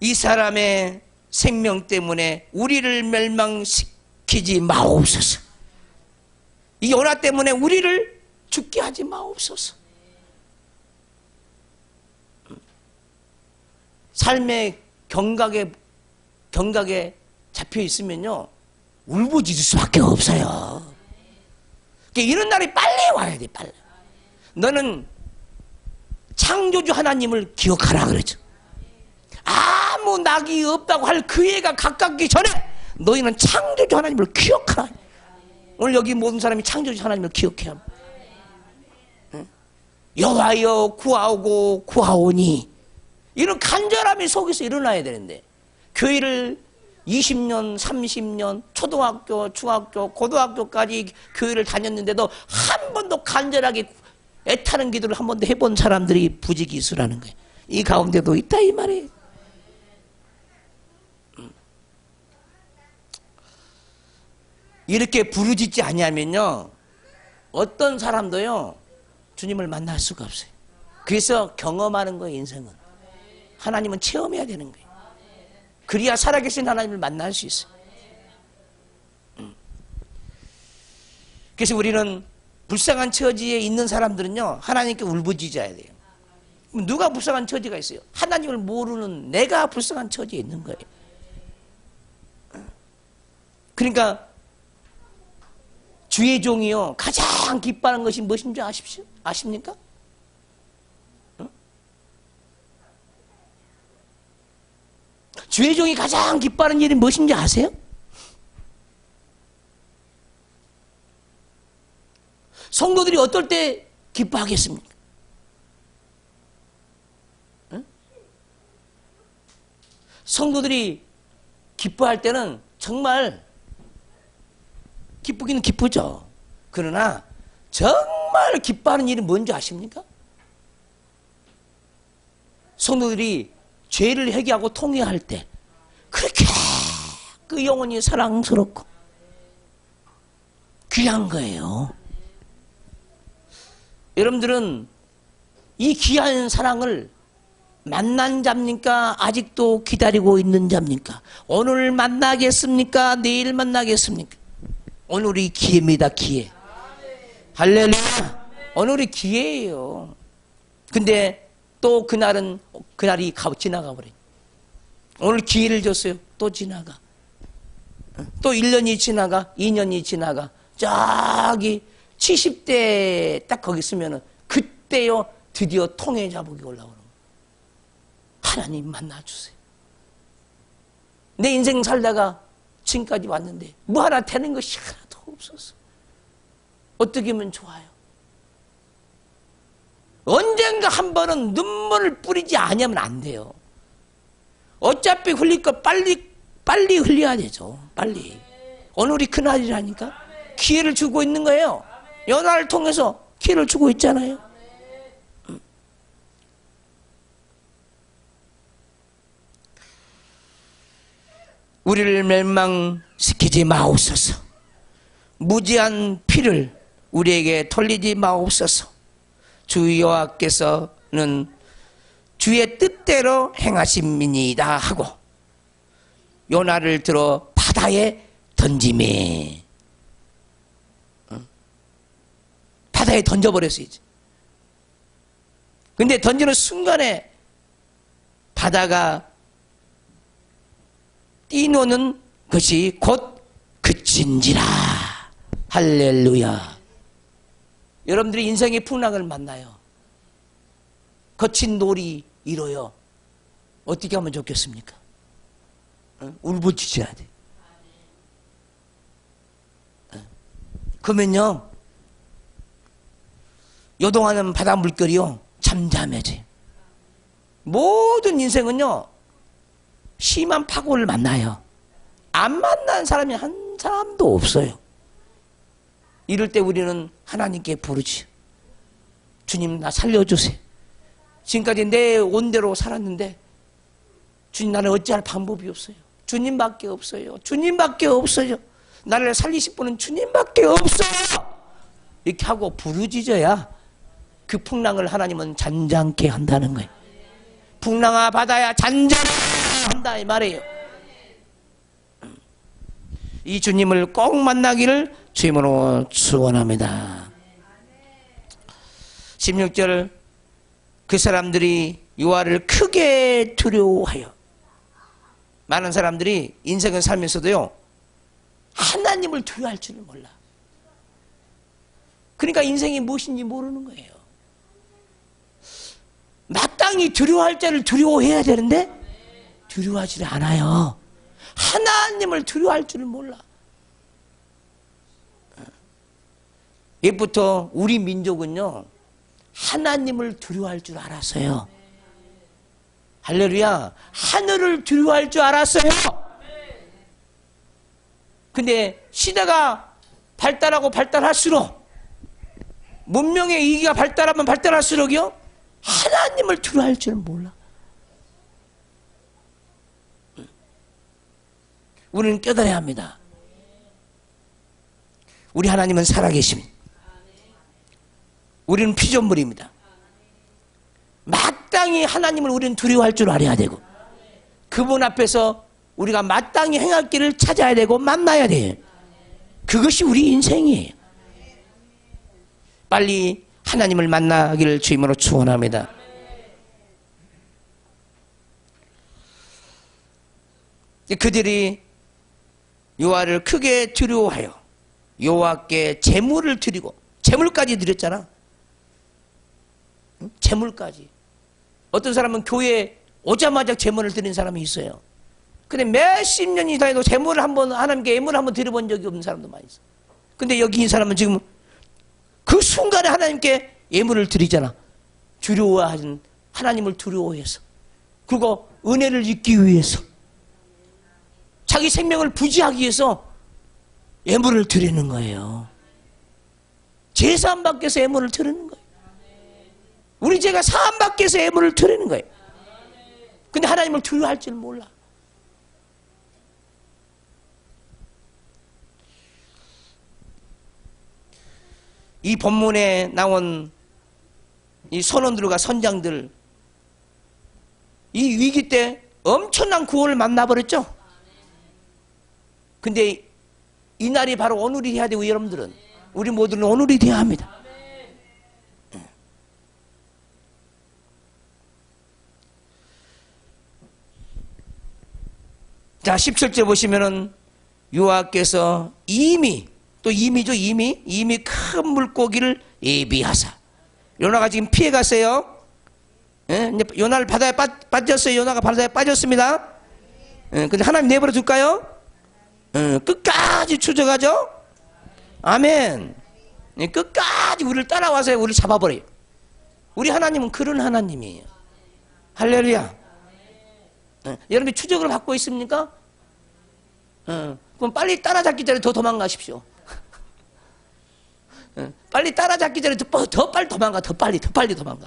이 사람의 생명 때문에 우리를 멸망시키지 마옵소서. 이 요나 때문에 우리를 죽게 하지 마옵소서. 삶의 경각에 잡혀 있으면요 울부짖을 수밖에 없어요. 이런 날이 빨리 와야 돼. 빨리. 너는 창조주 하나님을 기억하라 그러죠. 아무 낙이 없다고 할 그 해가 가깝기 전에 너희는 창조주 하나님을 기억하라. 오늘 여기 모든 사람이 창조주 하나님을 기억해야 합니다. 여호와여 구하고 구하오니. 이런 간절함이 속에서 일어나야 되는데 교회를 20년, 30년, 초등학교, 중학교, 고등학교까지 교회를 다녔는데도 한 번도 간절하게 애타는 기도를 한 번도 해본 사람들이 부지기수라는 거예요. 이 가운데도 있다 이 말이에요. 이렇게 부르짖지 아니하면요 어떤 사람도요 주님을 만날 수가 없어요. 그래서 경험하는 거예요. 인생은 하나님은 체험해야 되는 거예요. 그래야 살아계신 하나님을 만날 수 있어요. 그래서 우리는 불쌍한 처지에 있는 사람들은요 하나님께 울부짖어야 돼요. 누가 불쌍한 처지가 있어요? 하나님을 모르는 내가 불쌍한 처지에 있는 거예요. 그러니까 주의 종이요 가장 기뻐하는 것이 무엇인 줄 아십니까? 주의 종이 가장 기뻐하는 일이 무엇인지 아세요? 성도들이 어떨 때 기뻐하겠습니까? 성도들이 기뻐할 때는 정말 기쁘기는 기쁘죠. 그러나 정말 기뻐하는 일이 뭔지 아십니까? 성도들이 죄를 회개하고 통회할 때 그렇게 그 영혼이 사랑스럽고 귀한 거예요. 여러분들은 이 귀한 사랑을 만난 자입니까? 아직도 기다리고 있는 자입니까? 오늘 만나겠습니까? 내일 만나겠습니까? 오늘이 기회입니다. 기회. 할렐루야. 오늘이 기회예요. 근데 또 그날이 지나가 버려요. 오늘 기회를 줬어요. 또 지나가. 또 1년이 지나가, 2년이 지나가. 저기 70대 딱 거기 있으면은 그때요 드디어 통해 자복이 올라오는 거예요. 하나님 만나주세요. 내 인생 살다가 지금까지 왔는데 뭐 하나 되는 것이 하나도 없었어. 어떻게 하면 좋아요? 언젠가 한 번은 눈물을 뿌리지 않으면 안 돼요. 어차피 흘릴 거 빨리 흘려야 되죠. 빨리. 오늘이 그날이라니까. 기회를 주고 있는 거예요. 연화를 통해서 기회를 주고 있잖아요. 우리를 멸망시키지 마옵소서. 무지한 피를 우리에게 돌리지 마옵소서. 주 여호와께서는 주의 뜻대로 행하심이니이다 하고 요나를 들어 바다에 던지매. 바다에 던져버렸어요. 근데 던지는 순간에 바다가 뛰노는 것이 곧 그친지라. 할렐루야. 여러분들이 인생의 풍랑을 만나요. 거친 놀이 이뤄요. 어떻게 하면 좋겠습니까? 울부짖어야 돼. 그러면요 요동하는 바다 물결이요 잠잠해져요. 모든 인생은요 심한 파고를 만나요. 안 만난 사람이 한 사람도 없어요. 이럴 때 우리는 하나님께 부르지. 주님 나 살려주세요. 지금까지 내 온대로 살았는데 주님 나를 어찌할 방법이 없어요. 주님밖에 없어요. 주님밖에 없어요. 나를 살리실 분은 주님밖에 없어요. 이렇게 하고 부르짖어야 그 풍랑을 하나님은 잔잔케 한다는 거예요. 풍랑아 바다야 잔잔한다 이 말이에요. 이 주님을 꼭 만나기를 주님으로 축원합니다. 16절 그 사람들이 여호와를 크게 두려워하여. 많은 사람들이 인생을 살면서도요 하나님을 두려워할 줄을 몰라. 그러니까 인생이 무엇인지 모르는 거예요. 마땅히 두려워할 자를 두려워해야 되는데 두려워하지 않아요. 하나님을 두려워할 줄을 몰라. 옛부터 우리 민족은요 하나님을 두려워할 줄 알았어요. 할렐루야. 하늘을 두려워할 줄 알았어요. 근데 시대가 발달하고 발달할수록 문명의 이기가 발달하면 발달할수록요 하나님을 두려워할 줄 몰라. 우리는 깨달아야 합니다. 우리 하나님은 살아계십니다. 우리는 피조물입니다. 마땅히 하나님을 우리는 두려워할 줄 알아야 되고 그분 앞에서 우리가 마땅히 행할 길을 찾아야 되고 만나야 돼요. 그것이 우리 인생이에요. 빨리 하나님을 만나기를 주님으로 축원합니다. 그들이 여호와를 크게 두려워하여 여호와께 제물을 드리고 제물까지 드렸잖아. 제물까지. 어떤 사람은 교회에 오자마자 제물을 드린 사람이 있어요. 근데 몇십 년이 다해도 제물을 한번 하나님께 예물을 한번 드려본 적이 없는 사람도 많이 있어. 근데 여기 이 사람은 지금 그 순간에 하나님께 예물을 드리잖아. 두려워하는 하나님을 두려워해서 그리고 은혜를 잊기 위해서 자기 생명을 부지하기 위해서 예물을 드리는 거예요. 제사함 받기 위해서 예물을 드리는 거예요. 우리 죄가 사함 받기 위해서 예물을 드리는 거예요. 근데 하나님을 두려워할 줄 몰라. 이 본문에 나온 이 선원들과 선장들 이 위기 때 엄청난 구원을 만나버렸죠. 근데 이 날이 바로 오늘이 해야 되고 여러분들은 우리 모두는 오늘이 되어야 합니다. 자, 17절 보시면은 여호와께서 이미 큰 물고기를 예비하사. 요나가 지금 피해 갔어요. 예? 요나를 바다에 빠졌어요. 요나가 바다에 빠졌습니다. 예, 근데 하나님 내버려 둘까요? 끝까지 추적하죠. 아멘. 예, 끝까지 우리를 따라와서 우리를 잡아버려요. 우리 하나님은 그런 하나님이에요. 할렐루야. 예, 여러분이 추적을 받고 있습니까? 그럼 빨리 따라잡기 전에 더 도망가십시오. 빨리 따라잡기 전에 더 빨리 도망가. 더 빨리 도망가.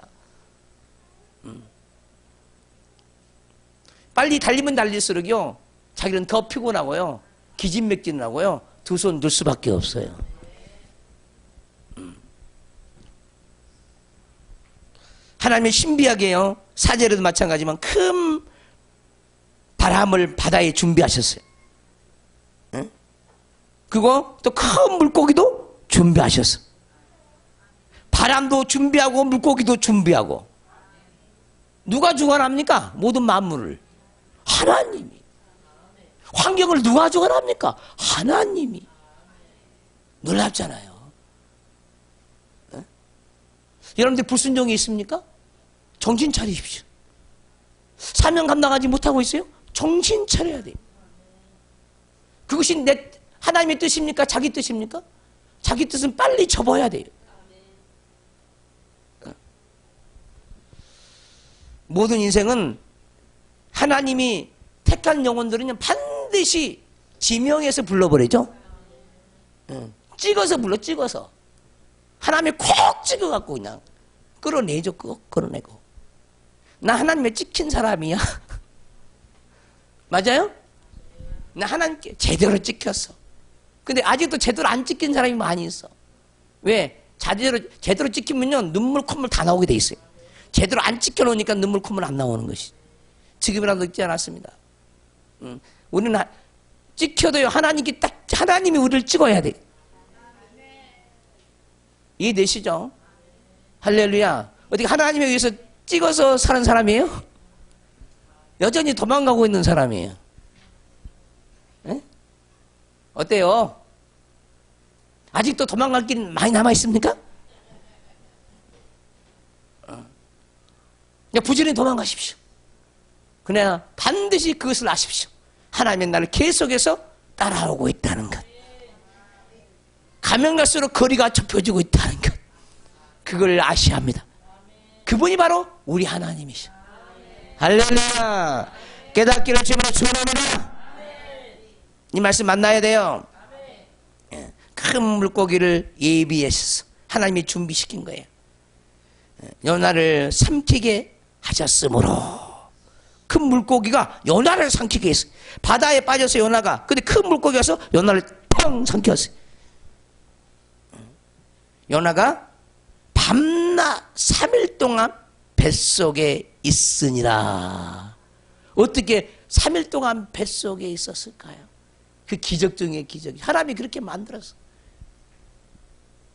빨리 달리면 달릴수록요, 자기는 더 피곤하고요, 기진맥진하고요, 두 손 들 수밖에 없어요. 하나님은 신비하게요, 사제로도 마찬가지지만 큰 바람을 바다에 준비하셨어요. 그리고 또 큰 물고기도 준비하셨어. 바람도 준비하고 물고기도 준비하고. 누가 주관합니까? 모든 만물을 하나님이. 환경을 누가 주관합니까? 하나님이. 놀랍잖아요. 네? 여러분들 불순종이 있습니까? 정신 차리십시오. 사명 감당하지 못하고 있어요? 정신 차려야 돼요. 그것이 하나님의 뜻입니까? 자기 뜻입니까? 자기 뜻은 빨리 접어야 돼요. 모든 인생은 하나님이 택한 영혼들은 반드시 지명해서 불러버리죠. 찍어서 불러, 찍어서. 하나님이 콕 찍어갖고 그냥 끌어내죠. 끌어내고. 나 하나님의 찍힌 사람이야. 맞아요? 나 하나님께 제대로 찍혔어. 근데 아직도 제대로 안 찍힌 사람이 많이 있어. 왜? 제대로 찍히면요, 눈물, 콧물 다 나오게 돼 있어요. 제대로 안 찍혀놓으니까 눈물, 콧물 안 나오는 것이. 지금이라도 읽지 않았습니다. 우리는 찍혀도요, 하나님이 우리를 찍어야 돼. 이해되시죠? 할렐루야. 어떻게 하나님에 의해서 찍어서 사는 사람이에요? 여전히 도망가고 있는 사람이에요. 에? 어때요? 아직도 도망갈 길 많이 남아있습니까? 부지런히 도망가십시오. 그러나 반드시 그것을 아십시오. 하나님의 나를 계속해서 따라오고 있다는 것. 가면 갈수록 거리가 좁혀지고 있다는 것. 그걸 아셔야 합니다. 그분이 바로 우리 하나님이시오. 할렐루야. 깨닫기를 주님으로 축원합니다. 이 말씀 만나야 돼요. 큰 물고기를 예비했어. 하나님이 준비시킨 거예요. 요나를 삼키게 하셨으므로. 큰 물고기가 요나를 삼키게 했어요. 바다에 빠져서 요나가. 근데 큰 물고기가 와서 요나를 펑 삼켰어요. 요나가 밤낮 3일 동안 뱃속에 있으니라. 어떻게 3일 동안 뱃속에 있었을까요? 그 기적 중에 기적. 하나님이 그렇게 만들었어.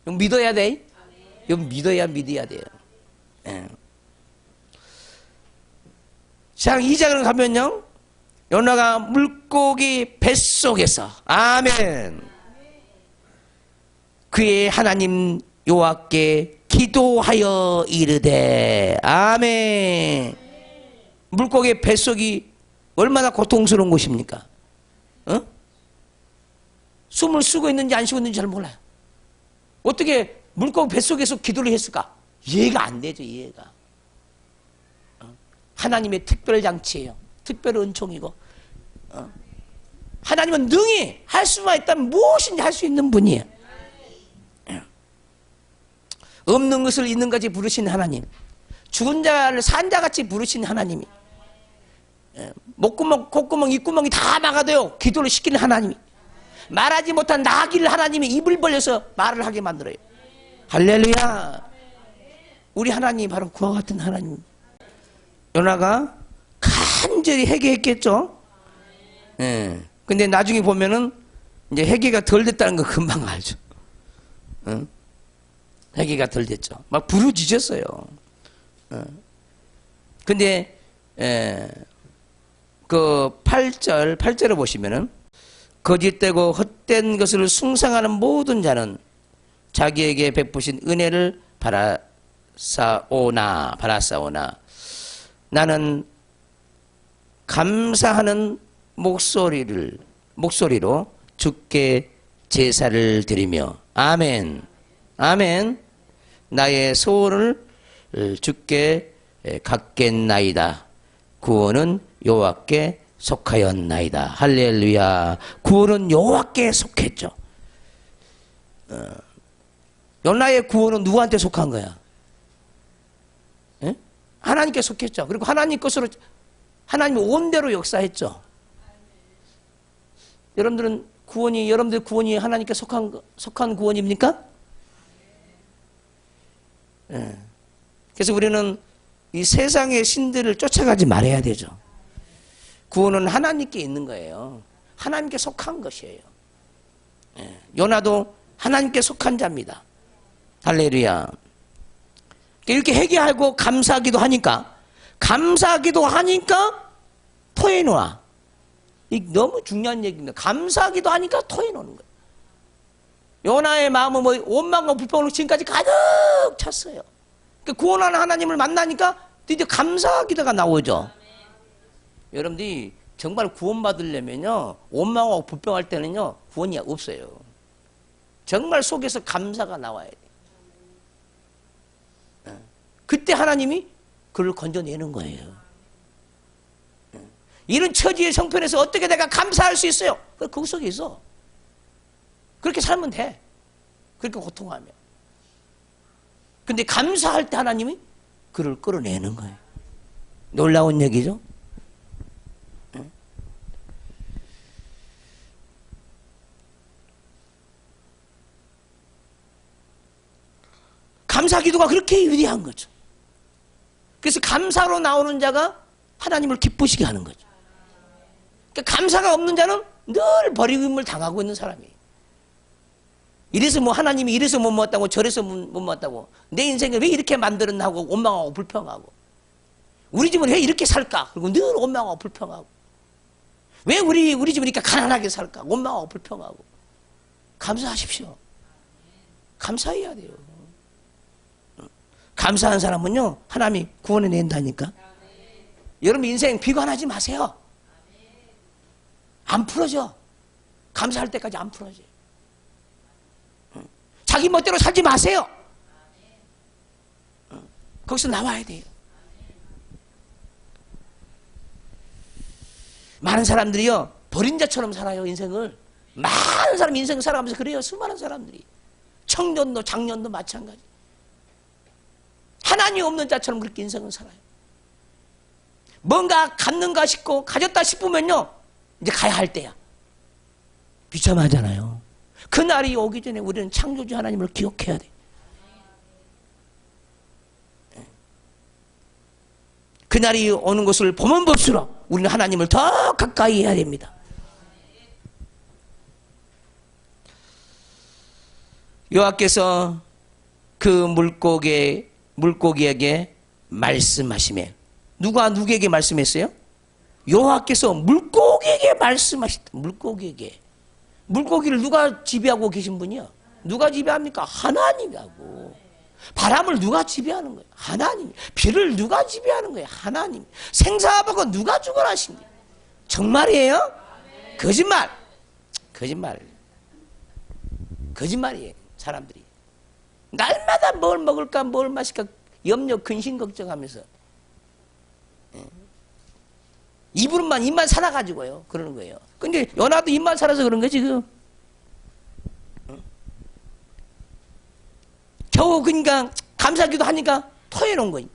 믿어야 돼. 이거 믿어야 돼요. 예. 자, 2장으로 가면요, 요나가 물고기 뱃속에서, 아멘, 그의 하나님 여호와께 기도하여 이르되, 아멘. 물고기 뱃속이 얼마나 고통스러운 곳입니까? 숨을 쉬고 있는지 안 쉬고 있는지 잘 몰라요. 어떻게 물고기 뱃속에서 기도를 했을까? 이해가 안 되죠. 이해가. 하나님의 특별 장치예요. 특별 은총이고, 하나님은 능히 할 수만 있다면 무엇인지 할 수 있는 분이에요. 없는 것을 있는 것이 부르신 하나님, 죽은 자를 산 자같이 부르신 하나님이, 목구멍, 콧구멍, 입구멍이 다 막아도요 기도를 시키는 하나님이, 말하지 못한 나귀를 하나님이 입을 벌려서 말을 하게 만들어요. 할렐루야. 우리 하나님이 바로 그와 같은 하나님. 요나가 간절히 회개했겠죠. 근데 나중에 보면은 이제 회개가 덜 됐다는 거 금방 알죠. 응? 회개가 덜 됐죠. 막 부르짖었어요. 근데 그 8절을 보시면은 거짓되고 헛된 것을 숭상하는 모든 자는 자기에게 베푸신 은혜를 바라사오나 나는 감사하는 목소리로 주께 제사를 드리며 아멘 나의 소원을 주께 갖겠나이다. 구원은 여호와께 속하였나이다. 할렐루야. 구원은 여호와께 속했죠. 요나의 구원은 누구한테 속한 거야? 에? 하나님께 속했죠. 그리고 하나님 것으로 하나님이 온대로 역사했죠. 여러분들 구원이 하나님께 속한 구원입니까? 예. 그래서 우리는 이 세상의 신들을 쫓아가지 말아야 되죠. 구원은 하나님께 있는 거예요. 하나님께 속한 것이에요. 예. 요나도 하나님께 속한 자입니다. 할렐루야. 이렇게 회개하고 감사하기도 하니까 토해 놓아. 이 너무 중요한 얘기입니다. 감사하기도 하니까 토해 놓는 거예요. 요나의 마음은 뭐 원망과 불평으로 지금까지 가득 찼어요. 그러니까 구원하는 하나님을 만나니까 드디어 감사하기도가 나오죠. 여러분들이 정말 구원받으려면요, 원망하고 불평할 때는요, 구원이 없어요. 정말 속에서 감사가 나와야 돼요. 그때 하나님이 그를 건져내는 거예요. 이런 처지의 형편에서 어떻게 내가 감사할 수 있어요? 그 속에 있어. 그렇게 살면 돼. 그렇게 고통하며. 근데 감사할 때 하나님이 그를 끌어내는 거예요. 놀라운 얘기죠? 감사 기도가 그렇게 위대한 거죠. 그래서 감사로 나오는 자가 하나님을 기쁘시게 하는 거죠. 그러니까 감사가 없는 자는 늘 버림을 당하고 있는 사람이에요. 이래서 뭐 하나님이 이래서 못 먹었다고 저래서 못 먹었다고 내 인생을 왜 이렇게 만들었나 하고 원망하고 불평하고 우리 집은 왜 이렇게 살까? 그리고 늘 원망하고 불평하고 왜 우리 집은 이렇게 가난하게 살까? 원망하고 불평하고 감사하십시오. 감사해야 돼요. 감사한 사람은요 하나님이 구원해 낸다니까. 여러분 인생 비관하지 마세요. 안 풀어져. 감사할 때까지 안 풀어져요. 자기 멋대로 살지 마세요. 거기서 나와야 돼요. 많은 사람들이요 버린 자처럼 살아요. 인생을. 많은 사람이 인생을 살아가면서 그래요. 수많은 사람들이. 청년도 장년도 마찬가지. 하나님 없는 자처럼 그렇게 인생을 살아요. 뭔가 갖는가 싶고 가졌다 싶으면요 이제 가야 할 때야. 비참하잖아요. 그날이 오기 전에 우리는 창조주 하나님을 기억해야 돼. 그날이 오는 것을 보면 볼수록 우리는 하나님을 더 가까이 해야 됩니다. 여호와께서 그 물고기에게 말씀하시며 누가 누구에게 말씀했어요? 여호와께서 물고기에게 말씀하셨다. 물고기를 누가 지배하고 계신 분이요? 누가 지배합니까? 하나님이 하고. 바람을 누가 지배하는 거예요? 하나님. 비를 누가 지배하는 거예요? 하나님. 생사하고 누가 주관하신 거예요? 정말이에요? 거짓말이에요. 사람들이 날마다 뭘 먹을까 뭘 마실까 염려 근심 걱정하면서 입만 살아가지고요 그러는 거예요. 근데 연하도 입만 살아서 그런 거지 지금. 겨우 그러니까 감사기도 하니까 토해놓은 거야.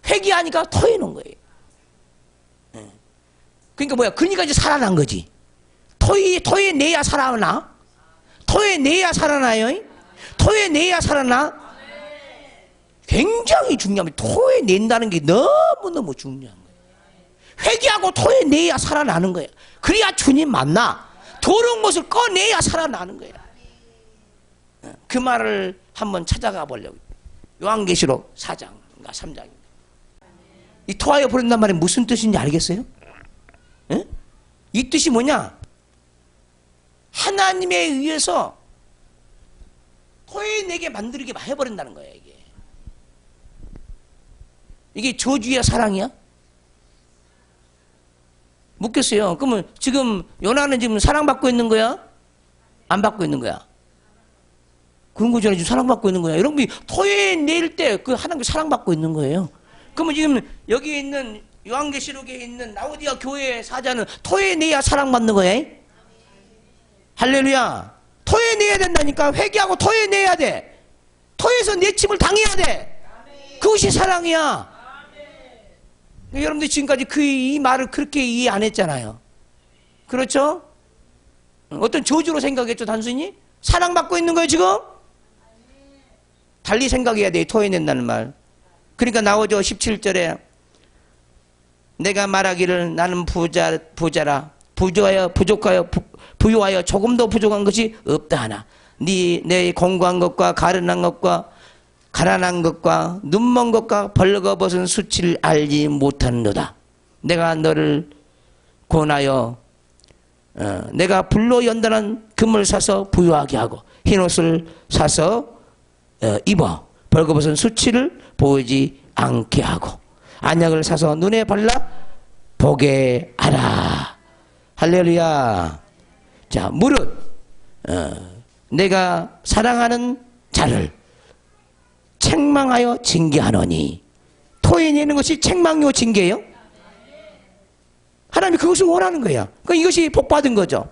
회개하니까 토해놓은 거예요. 그러니까 뭐야? 그러니까 이제 살아난 거지. 토해내야 살아나? 토해내야 살아나요? 토해내야 살아나? 굉장히 중요합니다. 토해낸다는 게 너무너무 중요한 거예요. 회개하고 토해내야 살아나는 거예요. 그래야 주님 만나. 더러운 것을 꺼내야 살아나는 거예요. 그 말을 한번 찾아가 보려고. 요한계시록 4장인가 3장입니다. 이 토하여 버린단 말이 무슨 뜻인지 알겠어요? 에? 이 뜻이 뭐냐? 하나님에 의해서 토해내게 만들게 해버린다는 거예요. 이게 저주야 사랑이야? 묻겠어요. 그러면 지금 요나는 지금 사랑받고 있는 거야? 안 받고 있는 거야? 그런 거잖아요. 지금 사랑받고 있는 거야. 여러분이 토해낼 때 그 하나님께 사랑받고 있는 거예요. 그러면 지금 여기 있는 요한계시록에 있는 라오디아 교회의 사자는 토해내야 사랑받는 거예요. 할렐루야. 토해내야 된다니까. 회개하고 토해내야 돼. 토해서 내침을 당해야 돼. 그것이 사랑이야. 여러분들 지금까지 이 말을 그렇게 이해 안 했잖아요. 그렇죠? 어떤 저주로 생각했죠, 단순히? 사랑받고 있는 거예요, 지금? 달리 생각해야 돼, 토해낸다는 말. 그러니까 나오죠, 17절에. 내가 말하기를 나는 부자라. 부유하여 조금도 부족한 것이 없다 하나. 내 공고한 것과 가련한 것과 눈먼 것과 벌거벗은 수치를 알지 못하는도다. 내가 너를 권하여 내가 불로 연단한 금을 사서 부유하게 하고 흰옷을 사서 입어 벌거벗은 수치를 보이지 않게 하고 안약을 사서 눈에 발라 보게 하라. 할렐루야. 자, 무릇 내가 사랑하는 자를 책망하여 징계하노니. 토해내는 것이 책망이요 징계예요? 하나님이 그것을 원하는 거야. 그러니까 이것이 복받은 거죠.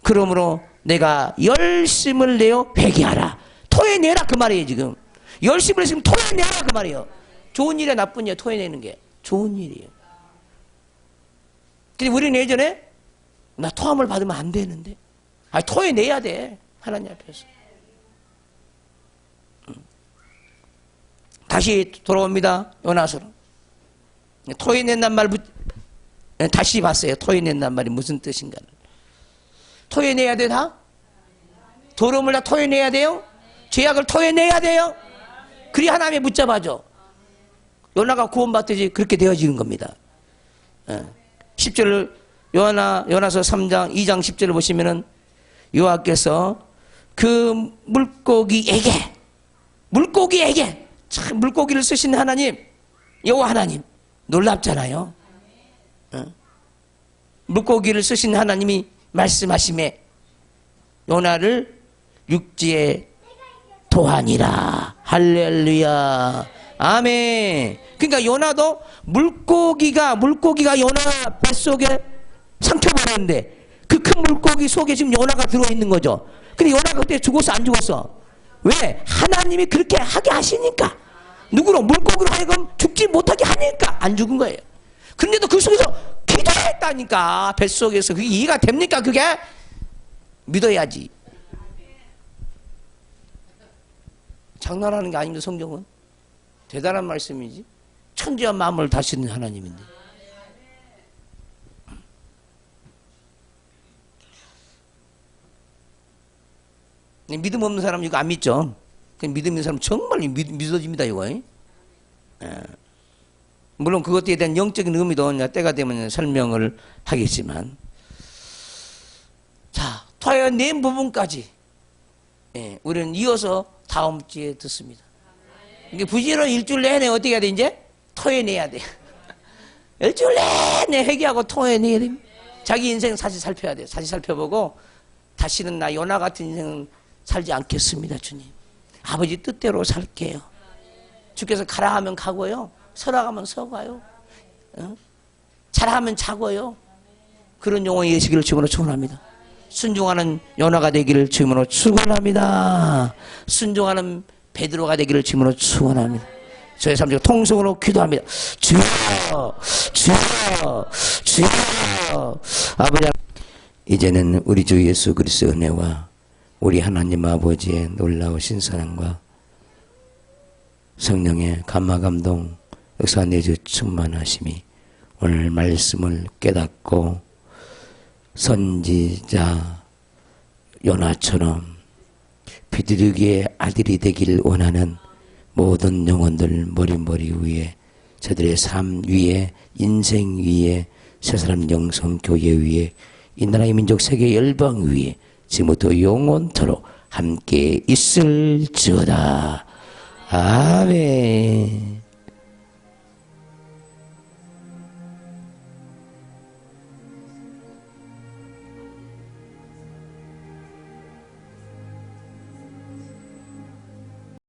그러므로 내가 열심을 내어 회개하라. 토해내라 그 말이에요. 지금 열심을 했으면 토해내라 그 말이에요. 좋은 일이야 나쁜 일이야? 토해내는 게 좋은 일이에요. 근데 우리는 예전에 나 토함을 받으면 안 되는데 토해내야 돼. 하나님 앞에서. 다시 돌아옵니다. 요나서로. 토해낸단 말 다시 봤어요. 토해낸단 말이 무슨 뜻인가를. 토해내야 돼 다? 더러움을 다 토해내야 돼요? 죄악을 토해내야 돼요? 그리 하나님이 붙잡아줘. 요나가 구원받듯이 그렇게 되어지는 겁니다. 10절을 요나서 3장 2장 10절을 보시면은 여호와께서 그 물고기에게 참 물고기를 쓰신 하나님, 여호와 하나님 놀랍잖아요. 물고기를 쓰신 하나님이 말씀하심에 요나를 육지에 토하니라. 할렐루야. 아멘. 그러니까 요나도 물고기가 요나 뱃속에 삼켜버렸는데 그 큰 물고기 속에 지금 요나가 들어있는 거죠. 근데 요나가 그때 죽었어 안 죽었어? 왜? 하나님이 그렇게 하게 하시니까. 누구로? 물고기로 하여금 죽지 못하게 하니까 안 죽은 거예요. 그런데도 그 속에서 기도했다니까. 뱃속에서. 그게 이해가 됩니까? 그게? 믿어야지. 장난하는 게 아닙니다. 성경은 대단한 말씀이지. 천지와 만물을 다스리는 하나님인데. 믿음 없는 사람 이거 안 믿죠? 믿음 있는 사람 정말 믿어집니다. 이거. 물론 그것에 대한 영적인 의미도 때가 되면 설명을 하겠지만, 자, 토해낸 부분까지 우리는 이어서 다음 주에 듣습니다. 이게 부지런히 일주일 내내 어떻게 해야 돼? 이제 토해내야 돼. 일주일 내내 회개하고 토해내야 돼. 자기 인생 사실 살펴야 돼. 사실 살펴보고 다시는 나 요나 같은 인생은 살지 않겠습니다. 주님, 아버지 뜻대로 살게요. 주께서 가라 하면 가고요, 서라 하면 서가요, 자라 하면 자고요. 그런 영혼이 되시기를 주님으로 축원합니다. 순종하는 요나가 되기를 주님으로 축원합니다. 순종하는 베드로가 되기를 주님으로 축원합니다. 저의 삶 중에 통성으로 기도합니다. 주여, 주여, 주여. 아버지, 이제는 우리 주 예수 그리스도의 은혜와 우리 하나님 아버지의 놀라우신 사랑과 성령의 감화감동 역사 내주 충만하심이 오늘 말씀을 깨닫고 선지자 요나처럼 비둘기의 아들이 되길 원하는 모든 영혼들 머리 위에, 저들의 삶 위에, 인생 위에, 새사람 영성 교회 위에, 이 나라의 민족 세계 열방 위에 지금부터 영원토록 함께 있을지어다. 아멘.